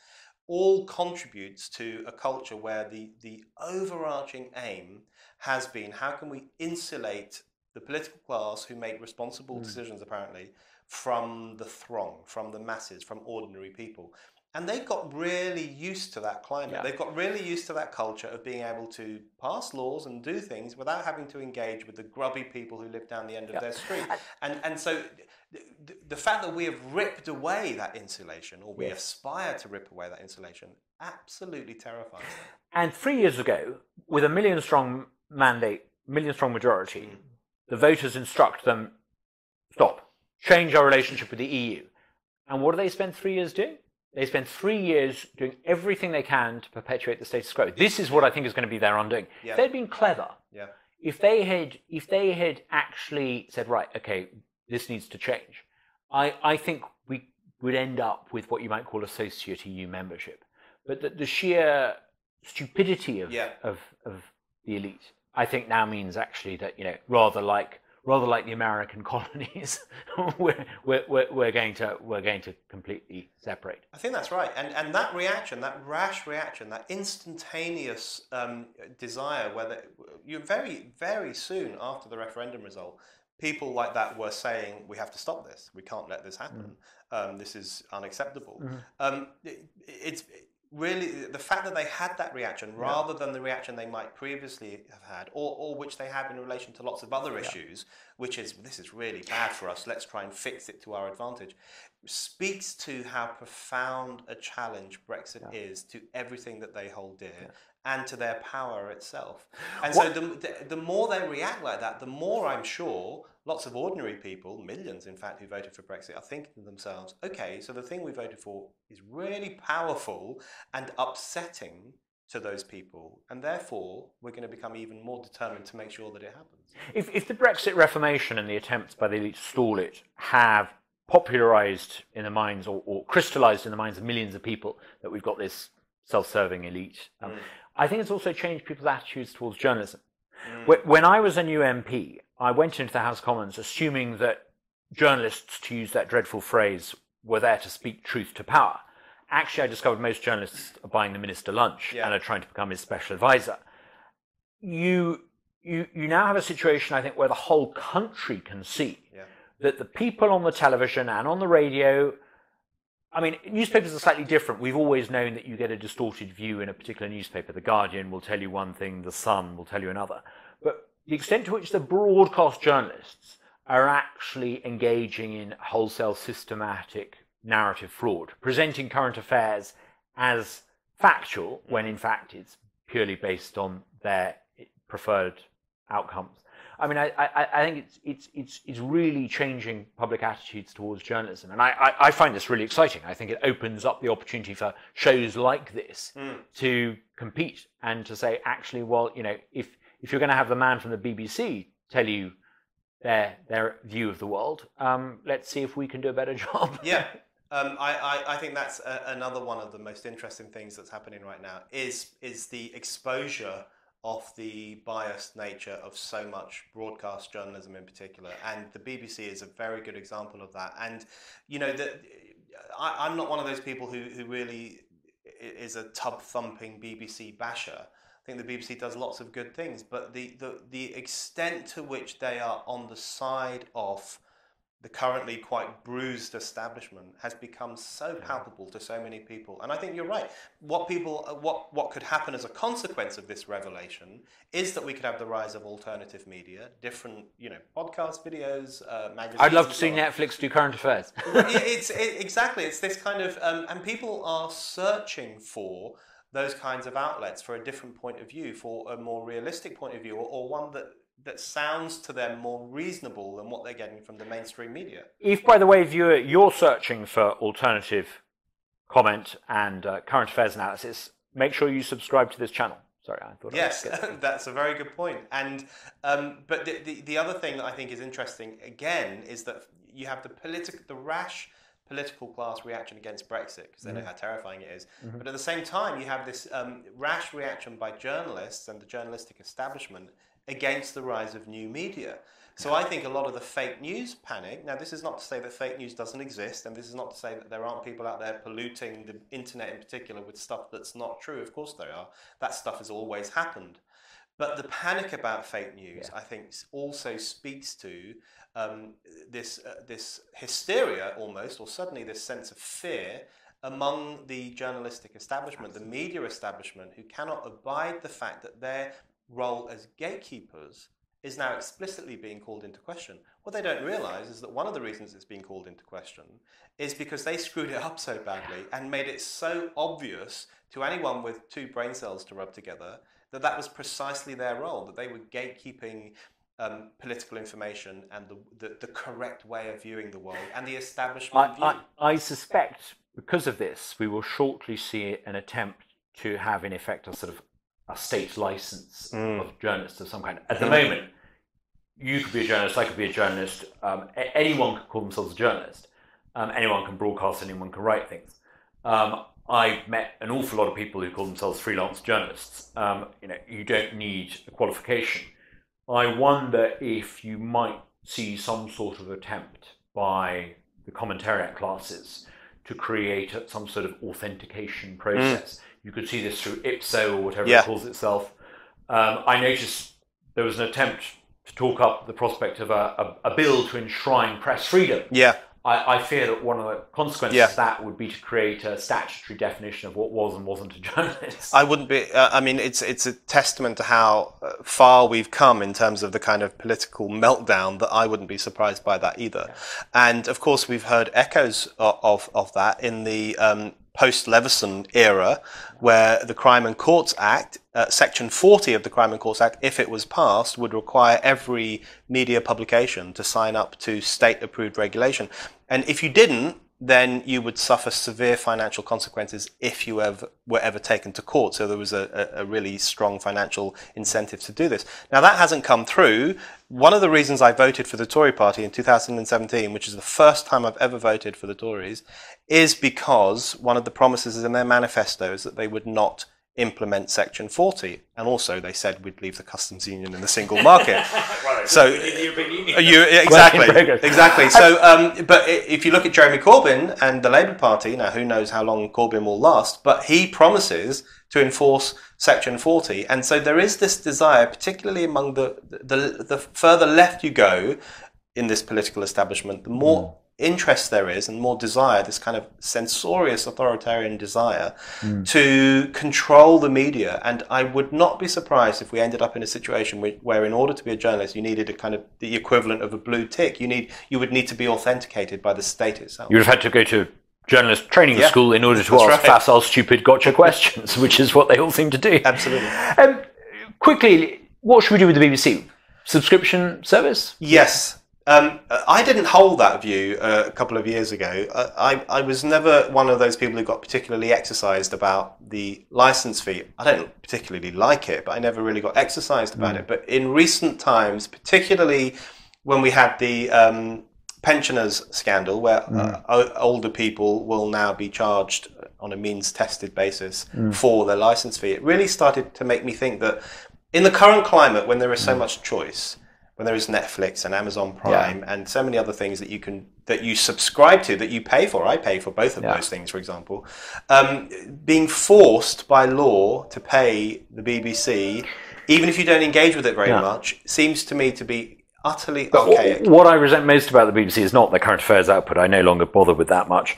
all contributes to a culture where the overarching aim has been, how can we insulate the political class who make responsible decisions, apparently, from the throng, from the masses, from ordinary people. And they've got really used to that climate. They've got really used to that culture of being able to pass laws and do things without having to engage with the grubby people who live down the end of their street. And so the fact that we have ripped away that insulation, or we aspire to rip away that insulation, absolutely terrifies them. And 3 years ago, with a million-strong mandate, million-strong majority, the voters instruct them, stop, change our relationship with the EU. And what do they spend 3 years doing? They spend 3 years doing everything they can to perpetuate the status quo. This is what I think is going to be their undoing. If they'd been clever, if they had actually said, right, okay, this needs to change, I think we would end up with what you might call associate EU membership. But the sheer stupidity of the elite, I think now means actually that, you know, rather like the American colonies, we're going to completely separate. I think that's right, and that reaction, that rash reaction, that instantaneous desire, whether you very, very soon after the referendum result, people like that were saying, we have to stop this, we can't let this happen, this is unacceptable. It's really the fact that they had that reaction rather than the reaction they might previously have had, or which they have in relation to lots of other issues, which is, this is really bad for us, let's try and fix it to our advantage, speaks to how profound a challenge Brexit is to everything that they hold dear and to their power itself. And so the more they react like that, the more, I'm sure, lots of ordinary people, millions in fact, who voted for Brexit, are thinking to themselves, okay, so the thing we voted for is really powerful and upsetting to those people, and therefore we're going to become even more determined to make sure that it happens. If the Brexit Reformation and the attempts by the elite to stall it have popularised in the minds or crystallised in the minds of millions of people that we've got this self-serving elite, I think it's also changed people's attitudes towards journalism. When I was a new MP, I went into the House of Commons assuming that journalists, to use that dreadful phrase, were there to speak truth to power. Actually, I discovered most journalists are buying the minister lunch and are trying to become his special advisor. You now have a situation, I think, where the whole country can see that the people on the television and on the radio, I mean, newspapers are slightly different. We've always known that you get a distorted view in a particular newspaper. The Guardian will tell you one thing, The Sun will tell you another. But the extent to which the broadcast journalists are actually engaging in wholesale systematic narrative fraud, presenting current affairs as factual when in fact it's purely based on their preferred outcomes. I mean, I think it's really changing public attitudes towards journalism, and I find this really exciting. I think it opens up the opportunity for shows like this to compete and to say, actually, well, you know, if you're going to have the man from the BBC tell you their view of the world, let's see if we can do a better job. I think that's another one of the most interesting things that's happening right now is the exposure of the biased nature of so much broadcast journalism in particular, and the BBC is a very good example of that. And you know, I'm not one of those people who really is a tub-thumping BBC basher. I think the BBC does lots of good things, but the extent to which they are on the side of the currently quite bruised establishment has become so palpable to so many people. And I think you're right. What could happen as a consequence of this revelation is that we could have the rise of alternative media, different, podcasts, videos, magazines. I'd love to see Netflix do current affairs. Exactly. It's this kind of, and people are searching for those kinds of outlets for a different point of view, for a more realistic point of view, or one that sounds to them more reasonable than what they're getting from the mainstream media. If, by the way, viewer, you're searching for alternative comment and current affairs analysis, make sure you subscribe to this channel. Sorry, I thought. Yes, that's a very good point. And but the other thing that I think is interesting again is that you have the rash political class reaction against Brexit, because they know how terrifying it is. But at the same time, you have this rash reaction by journalists and the journalistic establishment against the rise of new media. So I think a lot of the fake news panic, now this is not to say that fake news doesn't exist, and this is not to say that there aren't people out there polluting the internet in particular with stuff that's not true. Of course there are. That stuff has always happened. But the panic about fake news, I think, also speaks to this hysteria almost, or suddenly this sense of fear among the journalistic establishment, the media establishment, who cannot abide the fact that their role as gatekeepers is now explicitly being called into question. What they don't realize is that one of the reasons it's being called into question is because they screwed it up so badly and made it so obvious to anyone with two brain cells to rub together that that was precisely their role, that they were gatekeeping political information and the correct way of viewing the world and the establishment view. I suspect because of this, we will shortly see an attempt to have, in effect, a sort of a state license of journalists of some kind. At the moment, you could be a journalist, I could be a journalist, anyone could call themselves a journalist. Anyone can broadcast, anyone can write things. I've met an awful lot of people who call themselves freelance journalists. You don't need a qualification. I wonder if you might see some sort of attempt by the commentariat classes to create some sort of authentication process. You could see this through Ipso or whatever it calls itself. I noticed there was an attempt to talk up the prospect of a bill to enshrine press freedom. Yeah. I fear that one of the consequences of that would be to create a statutory definition of what was and wasn't a journalist. I wouldn't be. I mean, it's a testament to how far we've come in terms of the kind of political meltdown that I wouldn't be surprised by that either. Yeah. And of course, we've heard echoes of that in the post-Leveson era, where the Crime and Courts Act, Section 40 of the Crime and Courts Act, if it was passed, would require every media publication to sign up to state-approved regulation. And if you didn't, then you would suffer severe financial consequences if you were ever taken to court. So there was a really strong financial incentive to do this. Now, that hasn't come through. One of the reasons I voted for the Tory party in 2017, which is the first time I've ever voted for the Tories, is because one of the promises in their manifesto is that they would not implement Section 40, and also they said we'd leave the customs union in the single market. So exactly. So, but if you look at Jeremy Corbyn and the Labour Party, now who knows how long Corbyn will last, but he promises to enforce Section 40, and so there is this desire, particularly among the further left you go in this political establishment, the more interest there is and more desire, this kind of censorious authoritarian desire to control the media. And I would not be surprised if we ended up in a situation where in order to be a journalist, you needed a kind of the equivalent of a blue tick. You would need to be authenticated by the state itself. You would have had to go to journalist training school in order to ask facile, stupid, gotcha questions, which is what they all seem to do. Absolutely. Quickly, what should we do with the BBC? Subscription service? Yes. I didn't hold that view a couple of years ago. I was never one of those people who got particularly exercised about the license fee. I don't particularly like it, but I never really got exercised about it. But in recent times, particularly when we had the pensioners scandal, where older people will now be charged on a means-tested basis for their license fee, it really started to make me think that in the current climate, when there is so much choice, when there is Netflix and Amazon Prime and so many other things that you subscribe to, that you pay for. I pay for both of those things, for example. Being forced by law to pay the BBC, even if you don't engage with it very much, seems to me to be utterly archaic. What I resent most about the BBC is not the current affairs output. I no longer bother with that much.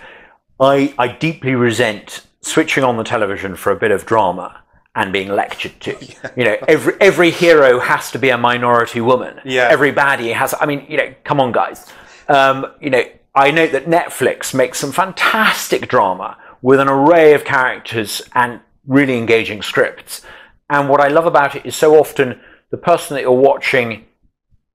I deeply resent switching on the television for a bit of drama and being lectured to. You know, every hero has to be a minority woman. Every baddie has. I mean, you know, come on, guys. You know, I note that Netflix makes some fantastic drama with an array of characters and really engaging scripts. And what I love about it is so often the person that you're watching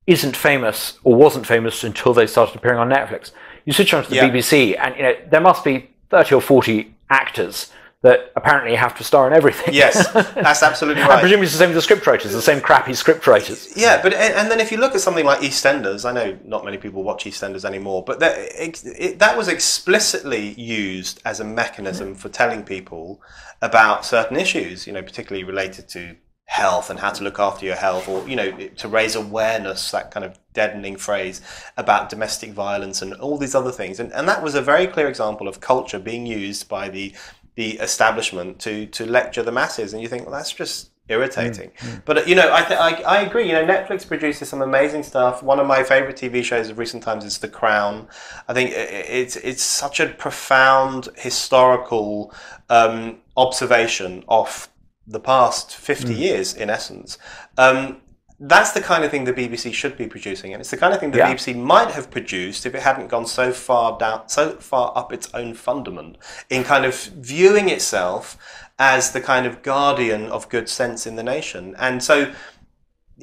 isn't famous or wasn't famous until they started appearing on Netflix. You switch on to the BBC and, you know, there must be 30 or 40 actors that apparently have to star in everything. Yes, that's absolutely right. And presumably it's the same with the script writers, the same crappy script writers. Yeah, but and then if you look at something like EastEnders, I know not many people watch EastEnders anymore, but that was explicitly used as a mechanism for telling people about certain issues, you know, particularly related to health and how to look after your health, or, you know, to raise awareness, that kind of deadening phrase about domestic violence and all these other things. And that was a very clear example of culture being used by the establishment to lecture the masses. And you think, well, that's just irritating. But, you know, I agree. You know, Netflix produces some amazing stuff. One of my favorite TV shows of recent times is The Crown. I think it's such a profound historical observation of the past 50 years, in essence. That's the kind of thing the BBC should be producing, and it's the kind of thing the BBC might have produced if it hadn't gone so far up its own fundament in kind of viewing itself as the kind of guardian of good sense in the nation. And so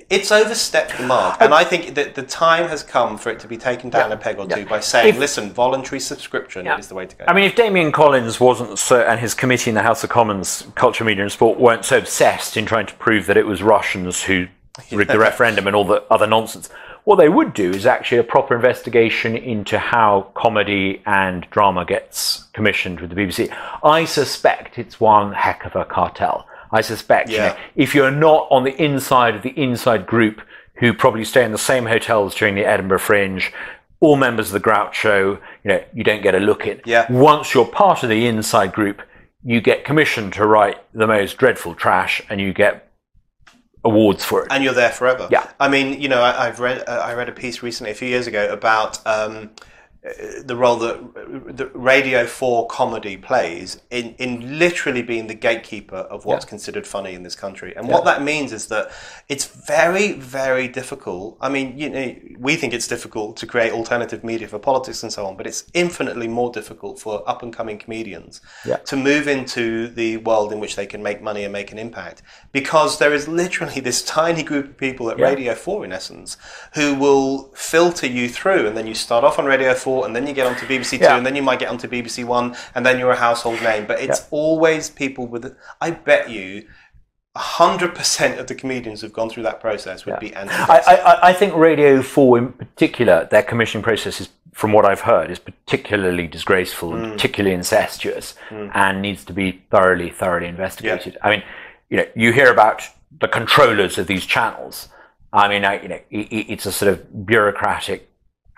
it's overstepped the mark, and I think that the time has come for it to be taken down a peg or two by saying, listen, voluntary subscription is the way to go. I mean, if Damien Collins wasn't so, and his committee in the House of Commons, Culture, Media and Sport, weren't so obsessed in trying to prove that it was Russians who rigged the referendum and all the other nonsense, what they would do is actually a proper investigation into how comedy and drama gets commissioned with the BBC. I suspect it's one heck of a cartel. I suspect, you know, if you're not on the inside of the inside group who probably stay in the same hotels during the Edinburgh Fringe, all members of the Groucho, you know, you don't get a look in. Once you're part of the inside group, you get commissioned to write the most dreadful trash, and you get awards for it, and you're there forever. I mean, you know, I read a piece recently, a few years ago, about the role that Radio 4 comedy plays in literally being the gatekeeper of what's considered funny in this country. And what that means is that it's very, very difficult. I mean, you know, we think it's difficult to create alternative media for politics and so on, but it's infinitely more difficult for up-and-coming comedians to move into the world in which they can make money and make an impact, because there is literally this tiny group of people at Radio 4, in essence, who will filter you through, and then you start off on Radio 4, and then you get onto BBC Two, and then you might get onto BBC One, and then you're a household name. But it's always people with, I bet you 100% of the comedians who've gone through that process would be anti. I think Radio 4 in particular, their commissioning process is, from what I've heard, is particularly disgraceful and particularly incestuous, and needs to be thoroughly investigated. I mean, you know, you hear about the controllers of these channels. I mean, you know, it's a sort of bureaucratic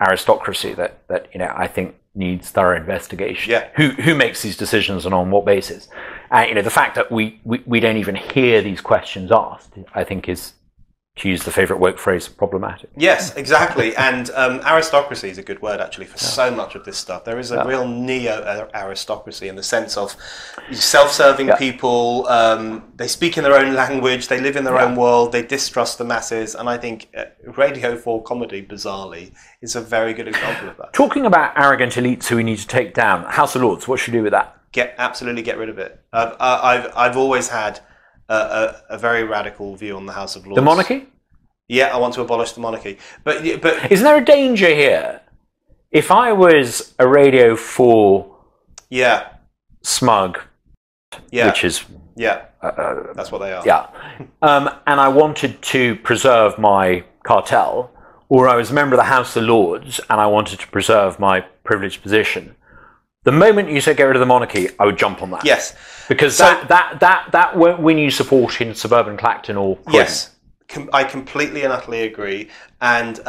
aristocracy that you know, I think needs thorough investigation. Who makes these decisions and on what basis? And you know, the fact that we don't even hear these questions asked, I think, is, to use the favourite woke phrase, problematic. Yes, exactly. And aristocracy is a good word, actually, for so much of this stuff. There is a real neo-aristocracy in the sense of self-serving people. They speak in their own language. They live in their own world. They distrust the masses. And I think Radio 4 comedy, bizarrely, is a very good example of that. Talking about arrogant elites who we need to take down, House of Lords, what should we do with that? Absolutely get rid of it. I've always had a very radical view on the House of Lords. The monarchy? Yeah, I want to abolish the monarchy. But isn't there a danger here? If I was a Radio 4 smug, which is that's what they are. And I wanted to preserve my cartel, or I was a member of the House of Lords and I wanted to preserve my privileged position, the moment you said get rid of the monarchy, I would jump on that. Yes. Because that won't win you support in suburban Clacton or Croydon. Yes. I completely and utterly agree. And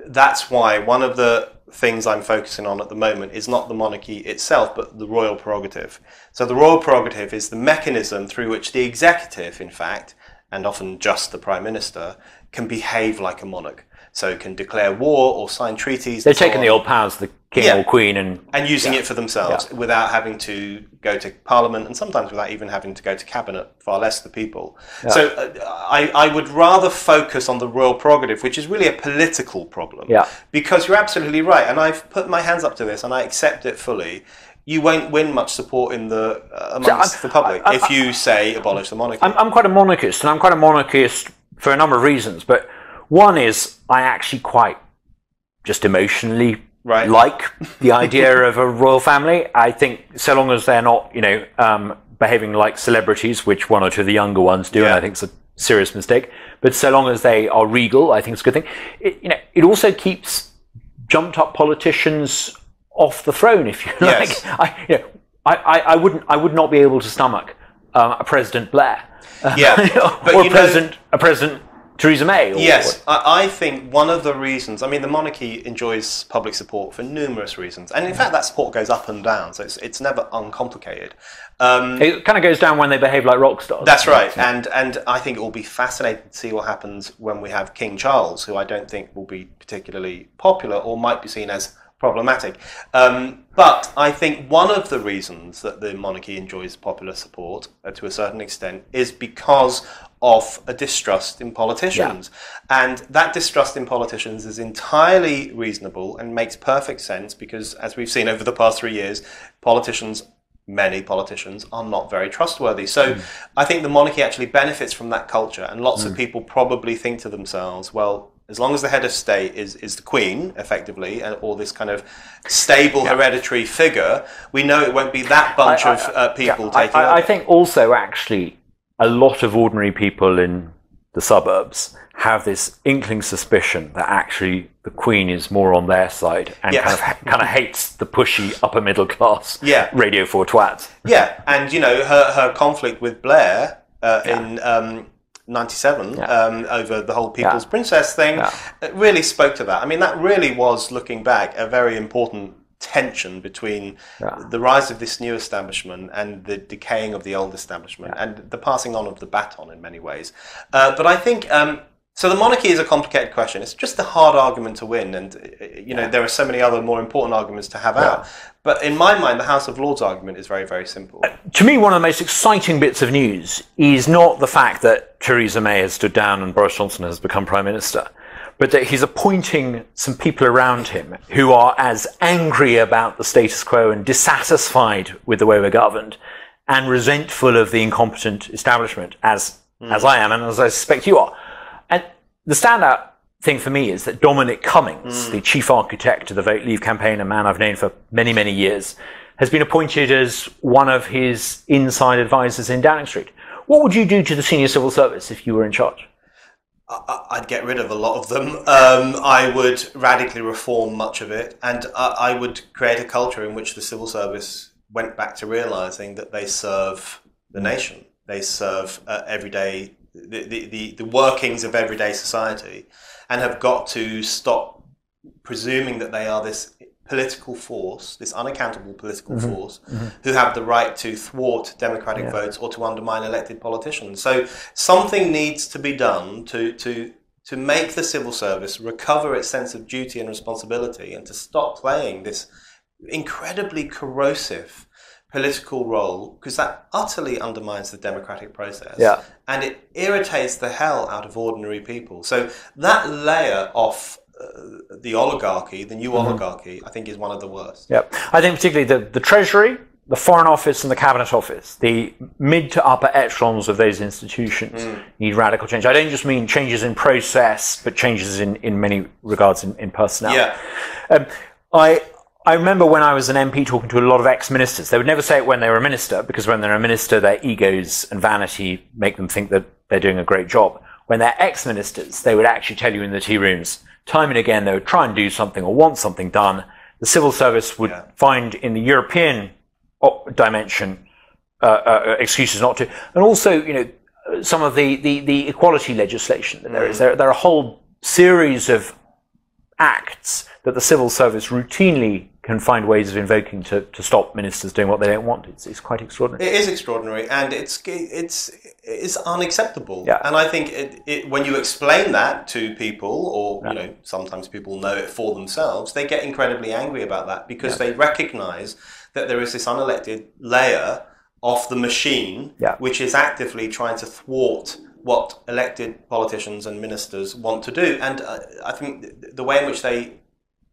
that's why one of the things I'm focusing on at the moment is not the monarchy itself, but the royal prerogative. So the royal prerogative is the mechanism through which the executive, in fact, and often just the Prime Minister, can behave like a monarch. So can declare war or sign treaties. They're taking the old powers of the king or queen and using it for themselves without having to go to Parliament, and sometimes without even having to go to Cabinet, far less the people. Yeah. So I would rather focus on the royal prerogative, which is really a political problem. Yeah. Because you're absolutely right, and I've put my hands up to this, and I accept it fully. You won't win much support in the amongst the public if you say abolish the monarchy. I'm quite a monarchist, and I'm quite a monarchist for a number of reasons. But one is I actually quite just emotionally like the idea of a royal family. I think so long as they're not, behaving like celebrities, which one or two of the younger ones do, and I think it's a serious mistake. But so long as they are regal, I think it's a good thing. It also keeps jumped up politicians off the throne, if you like. I would not be able to stomach a President Blair, or a President Theresa May. I think one of the reasons, the monarchy enjoys public support for numerous reasons, and in fact that support goes up and down, so it's never uncomplicated. It kind of goes down when they behave like rock stars. That's right, and I think it will be fascinating to see what happens when we have King Charles, who I don't think will be particularly popular or might be seen as problematic. But I think one of the reasons that the monarchy enjoys popular support to a certain extent is because of a distrust in politicians. And that distrust in politicians is entirely reasonable and makes perfect sense because, as we've seen over the past 3 years, many politicians are not very trustworthy. So I think the monarchy actually benefits from that culture, and lots of people probably think to themselves, well, as long as the head of state is the Queen, effectively, or this kind of stable hereditary figure, we know it won't be that bunch of people taking over. I think also, actually, a lot of ordinary people in the suburbs have this inkling suspicion that actually the Queen is more on their side and kind of hates the pushy upper middle class Radio 4 twats. Yeah, and her conflict with Blair in 97 over the whole People's Princess thing it really spoke to that. That really was, looking back, a very important tension between the rise of this new establishment and the decaying of the old establishment and the passing on of the baton in many ways. But I think so the monarchy is a complicated question. It's just a hard argument to win, and there are so many other more important arguments to have out. But in my mind, the House of Lords argument is very, very simple. To me, one of the most exciting bits of news is not the fact that Theresa May has stood down and Boris Johnson has become Prime Minister, but that he's appointing some people around him who are as angry about the status quo and dissatisfied with the way we're governed and resentful of the incompetent establishment, as I am and as I suspect you are. And the standout thing for me is that Dominic Cummings, the chief architect of the Vote Leave campaign, a man I've known for many, many years, has been appointed as one of his inside advisors in Downing Street. What would you do to the senior civil service if you were in charge? I'd get rid of a lot of them. I would radically reform much of it, and I would create a culture in which the civil service went back to realising that they serve the nation. They serve everyday the workings of everyday society, and have got to stop presuming that they are this political force, this unaccountable political force, who have the right to thwart democratic votes or to undermine elected politicians. So something needs to be done to make the civil service recover its sense of duty and responsibility, and to stop playing this incredibly corrosive political role, because that utterly undermines the democratic process and it irritates the hell out of ordinary people. So that layer of the oligarchy, the new oligarchy, I think is one of the worst. I think particularly the Treasury, the Foreign Office and the Cabinet Office, the mid to upper echelons of those institutions need radical change. I don't just mean changes in process, but changes in many regards in personnel. I remember when I was an MP talking to a lot of ex-ministers. They would never say it when they were a minister, because when they're a minister, their egos and vanity make them think that they're doing a great job. When they're ex-ministers, they would actually tell you in the tea rooms, time and again, they would try and do something or want something done. The civil service would find in the European dimension excuses not to. And also, some of the equality legislation that there is. There are a whole series of acts that the civil service routinely can find ways of invoking to stop ministers doing what they don't want. It's quite extraordinary. It is extraordinary, and it's unacceptable. Yeah. And I think when you explain that to people, or sometimes people know it for themselves, they get incredibly angry about that because they recognise that there is this unelected layer of the machine which is actively trying to thwart what elected politicians and ministers want to do. And I think the way in which they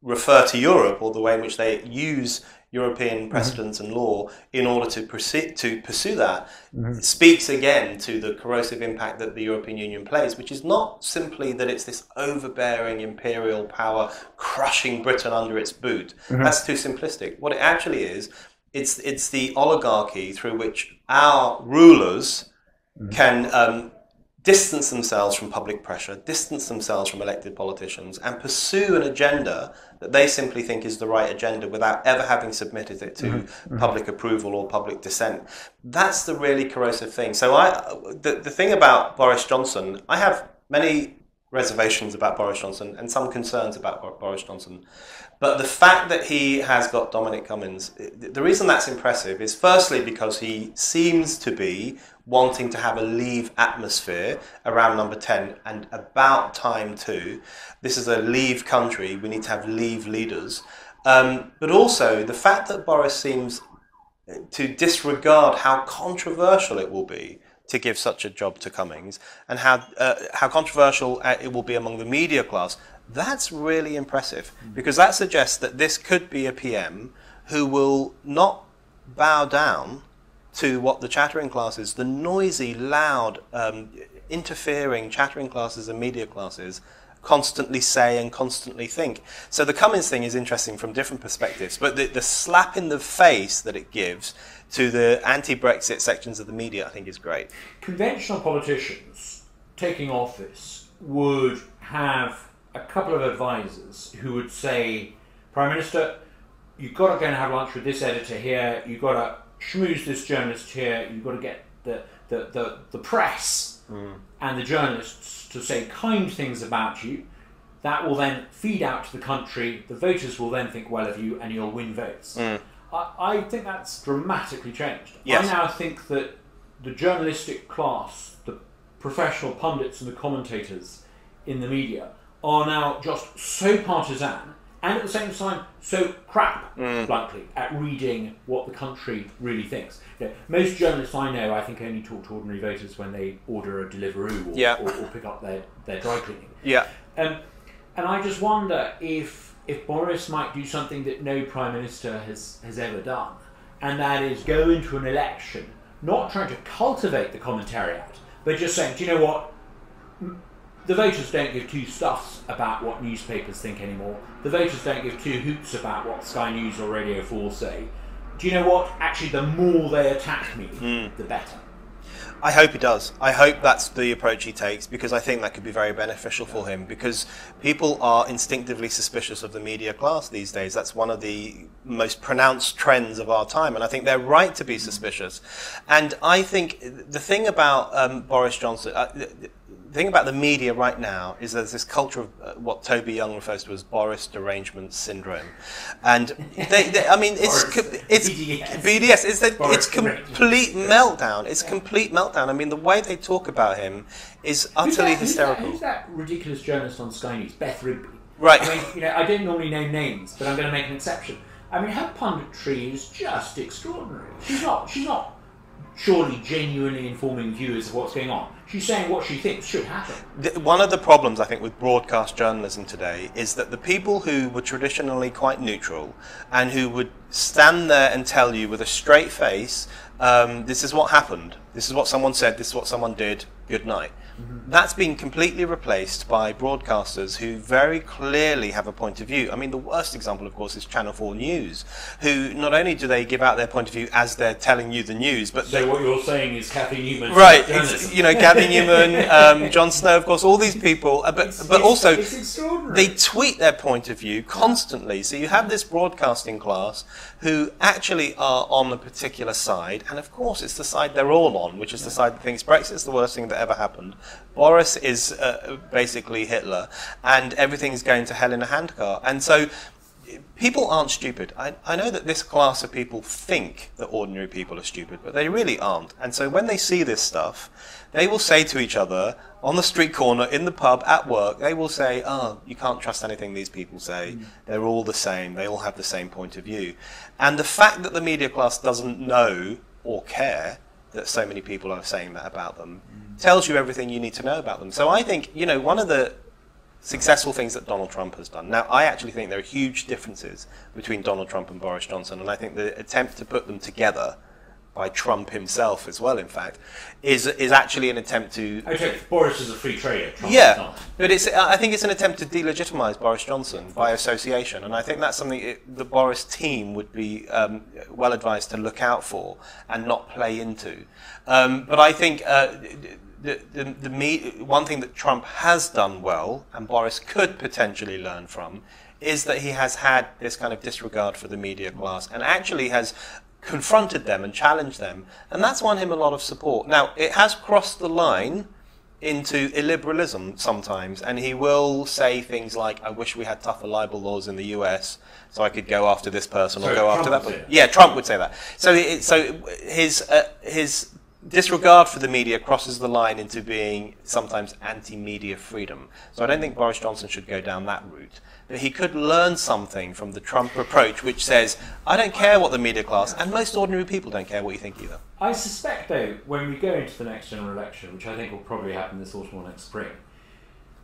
refer to Europe, or the way in which they use European precedents and law in order to pursue that, speaks again to the corrosive impact that the European Union plays, which is not simply that it's this overbearing imperial power crushing Britain under its boot. That's too simplistic. What it actually is, it's the oligarchy through which our rulers can distance themselves from public pressure, distance themselves from elected politicians, and pursue an agenda that they simply think is the right agenda without ever having submitted it to public approval or public dissent. That's the really corrosive thing. So the thing about Boris Johnson, I have many reservations about Boris Johnson and some concerns about Boris Johnson. But the fact that he has got Dominic Cummings, the reason that's impressive is firstly because he seems to be wanting to have a Leave atmosphere around number 10, and about time too. This is a Leave country, we need to have Leave leaders. But also the fact that Boris seems to disregard how controversial it will be to give such a job to Cummings, and how controversial it will be among the media class. That's really impressive, because that suggests that this could be a PM who will not bow down to what the chattering classes, the noisy, loud, interfering chattering classes and media classes constantly say and constantly think. So the Cummings thing is interesting from different perspectives, but the slap in the face that it gives to the anti-Brexit sections of the media, I think, is great. Conventional politicians taking office would have a couple of advisors who would say, Prime Minister, you've got to go and have lunch with this editor here, you've got to schmooze this journalist here, you've got to get the press and the journalists to say kind things about you. That will then feed out to the country, the voters will then think well of you, and you'll win votes. I think that's dramatically changed. Yes. I now think that the journalistic class, the professional pundits and the commentators in the media are now just so partisan and at the same time so crap, bluntly, at reading what the country really thinks. Most journalists I know, I think, only talk to ordinary voters when they order a Deliveroo or pick up their dry cleaning. Yeah. And I just wonder if Boris might do something that no Prime Minister has ever done, and that is go into an election not trying to cultivate the commentariat, but just saying, do you know what? The voters don't give two stuffs about what newspapers think anymore. The voters don't give two hoots about what Sky News or Radio 4 say. Do you know what? Actually, the more they attack me, the better. I hope he does. I hope that's the approach he takes, because I think that could be very beneficial for him, because people are instinctively suspicious of the media class these days. That's one of the most pronounced trends of our time, and I think they're right to be suspicious. And I think the thing about Boris Johnson... the thing about the media right now is there's this culture of what Toby Young refers to as Boris derangement syndrome, and I mean it's BDS. It's complete meltdown. It's complete meltdown. I mean the way they talk about him is utterly hysterical. Who's that ridiculous journalist on Sky News, Beth Rigby? Right. I mean, I don't normally name names, but I'm going to make an exception. I mean, her punditry is just extraordinary. She's not surely genuinely informing viewers of what's going on. She's saying what she thinks should happen. One of the problems, I think, with broadcast journalism today is that the people who were traditionally quite neutral and who would stand there and tell you with a straight face, this is what happened, this is what someone said, this is what someone did, good night. That's been completely replaced by broadcasters who very clearly have a point of view. I mean, the worst example, of course, is Channel 4 News, who not only do they give out their point of view as they're telling you the news, but... So what you're saying is Cathy Newman... Right, Cathy Newman, Jon Snow, of course, all these people, but also they tweet their point of view constantly. So you have this broadcasting class who actually are on a particular side, and of course it's the side they're all on, which is the side that thinks Brexit's the worst thing that ever happened. Boris is basically Hitler, and everything's going to hell in a handcart. And so people aren't stupid. I know that this class of people think that ordinary people are stupid, but they really aren't. And so when they see this stuff, they will say to each other on the street corner, in the pub, at work, they will say, oh, you can't trust anything these people say. They're all the same. They all have the same point of view. And the fact that the media class doesn't know or care that so many people are saying that about them tells you everything you need to know about them. So I think, one of the successful things that Donald Trump has done. Now, I actually think there are huge differences between Donald Trump and Boris Johnson, and I think the attempt to put them together by Trump himself as well, in fact, is actually an attempt to... Okay, Boris is a free trader. Trump yeah, is not. but I think it's an attempt to delegitimize Boris Johnson by association, and I think that's something the Boris team would be well advised to look out for and not play into. But I think one thing that Trump has done well, and Boris could potentially learn from, is that he has had this kind of disregard for the media class and actually has confronted them and challenged them, and that's won him a lot of support. Now, it has crossed the line into illiberalism sometimes, and he will say things like, I wish we had tougher libel laws in the US so I could go after this person or go after that person. Yeah, Trump would say that. So his disregard for the media crosses the line into being sometimes anti-media freedom. So I don't think Boris Johnson should go down that route. But he could learn something from the Trump approach, which says, I don't care what the media class, and most ordinary people don't care what you think either. I suspect, though, when we go into the next general election, which I think will probably happen this autumn or next spring,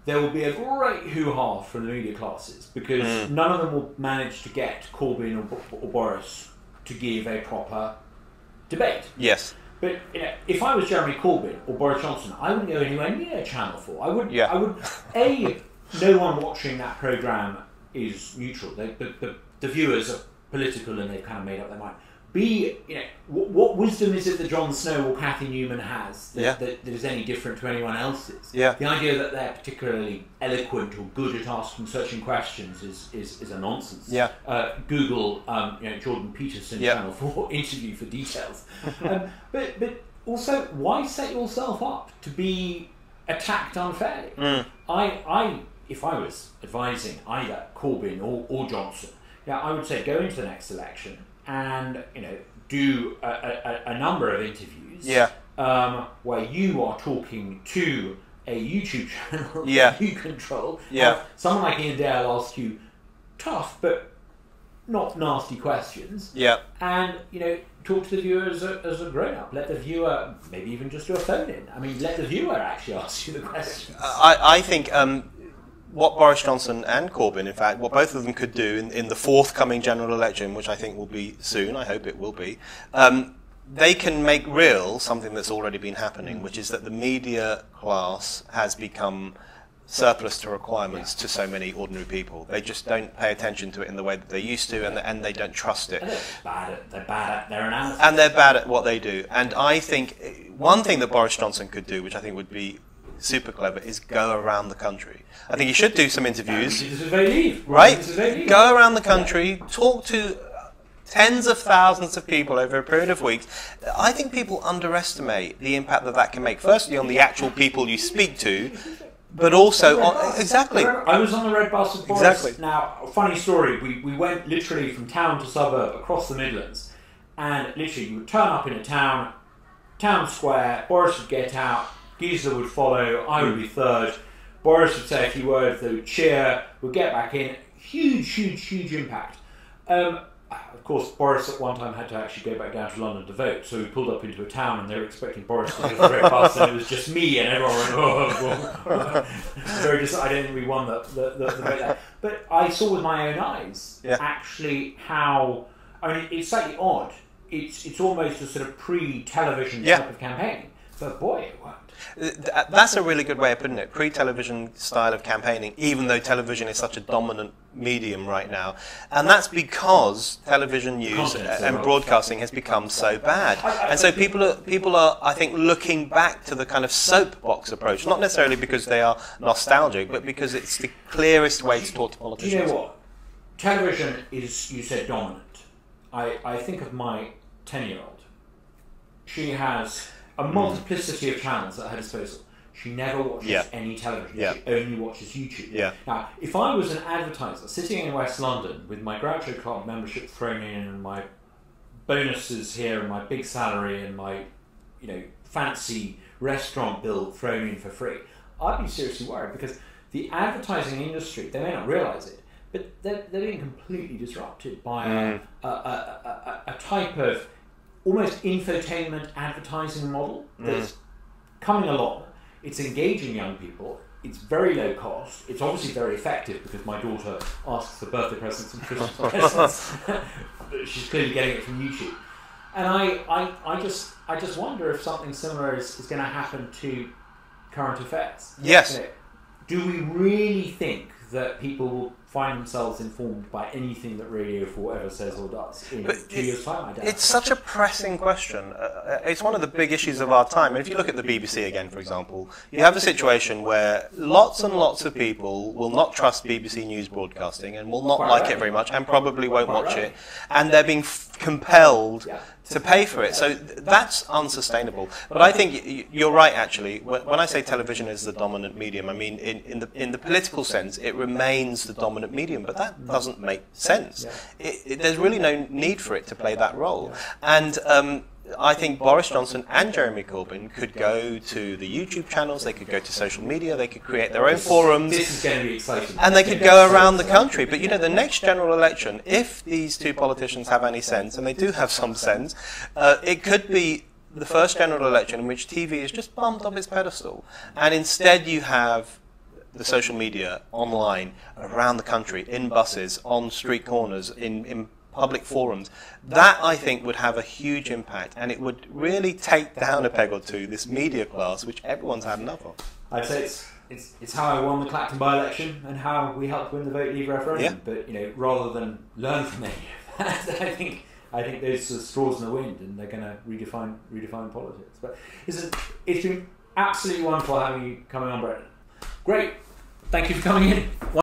there will be a great hoo-ha from the media classes, because none of them will manage to get Corbyn or Boris to give a proper debate. Yes. But if I was Jeremy Corbyn or Boris Johnson, I wouldn't go anywhere near Channel 4. I would. No one watching that programme is neutral. The viewers are political and they've kind of made up their mind. B, what wisdom is it that Jon Snow or Cathy Newman has that is any different to anyone else's? Yeah. The idea that they're particularly eloquent or good at asking searching questions is a nonsense. Yeah. Google Jordan Peterson Channel 4 interview for details. But also, why set yourself up to be attacked unfairly? If I was advising either Corbyn or Johnson, I would say go into the next election and do a number of interviews where you are talking to a YouTube channel that you control. Someone like Ian Dale asks you tough but not nasty questions. And talk to the viewer as a grown-up. Let the viewer maybe even just do a phone-in. I mean, let the viewer actually ask you the questions. I think what Boris Johnson and Corbyn, in fact, what both of them could do in the forthcoming general election, which I think will be soon, I hope it will be, they can make real something that's already been happening, which is that the media class has become surplus to requirements to so many ordinary people. They just don't pay attention to it in the way that they used to, and they don't trust it. And they're bad at their analysis. And they're bad at what they do. And I think one thing that Boris Johnson could do, which I think would be super clever, is go around the country. I think he should do some interviews. This is very leave. Right? This is very leave. Go around the country, talk to tens of thousands of people over a period of weeks. I think people underestimate the impact that can make, firstly on the actual people you speak to, but also on... Exactly. I was on the Red Bus with Boris. Exactly. Now, funny story, we went literally from town to suburb across the Midlands, and literally you would turn up in a town square, Boris would get out, Giesler would follow, I would be third, Boris would say a few words, they would cheer, we'd get back in. Huge impact. Of course, Boris at one time had to actually go back down to London to vote, so we pulled up into a town and they were expecting Boris to go straight past, and it was just me, and everyone went, very I don't think we won the vote there. But I saw with my own eyes actually how, I mean, it's slightly odd. It's almost a sort of pre-television type of campaigning, but boy, it worked. That's a really good way of putting it. Pre-television style of campaigning, even though television is such a dominant medium right now. And that's because television news and broadcasting has become so bad. And so people are, I think, looking back to the kind of soapbox approach, not necessarily because they are nostalgic, but because it's the clearest way to talk to politicians. Do you know what? Television is, you said, dominant. I think of my 10-year-old. she has a multiplicity of channels at her disposal. She never watches any television. She only watches YouTube. Now, if I was an advertiser sitting in West London with my Groucho Club membership thrown in and my bonuses here and my big salary and my, fancy restaurant bill thrown in for free, I'd be seriously worried, because the advertising industry, they may not realise it, but they're being completely disrupted by a type of almost infotainment advertising model that's coming along. It's engaging young people. It's very low cost. It's obviously very effective, because my daughter asks for birthday presents and Christmas presents. She's clearly getting it from YouTube. And I just wonder if something similar is going to happen to current affairs. Yes. Do we really think that people will find themselves informed by anything that Radio 4 ever says or does in 2 years' time? I doubt. It's such a pressing question. It's one of the big issues of our time. And if you look at the BBC again, for example, you have a situation where lots and lots of people will not trust BBC News broadcasting and will not like it very much and probably won't watch it. And they're being compelled to pay for it. So that's unsustainable. But I think you're right, actually. When I say television is the dominant medium, I mean in the political sense, it remains the dominant medium, but that doesn't make sense. There's really no need for it to play that role. And I think Boris Johnson and Jeremy Corbyn could go to the YouTube channels, they could go to social media, they could create their own forums. This is going to be exciting. And they could go around the country. But the next general election, if these two politicians have any sense, and they do have some sense, it could be the first general election in which TV is just bumped off its pedestal. And instead you have the social media online, around the country, in buses, on street corners, in public forums. That, I think, would have a huge impact, and it would really take down a peg or two this media class, which everyone's had enough of. I'd say it's how I won the Clacton by-election and how we helped win the Vote Leave referendum. But rather than learn from any of that, I think those are straws in the wind, and they're going to redefine politics. But it's been absolutely wonderful having you coming on, Brendan. Great. Thank you for coming in.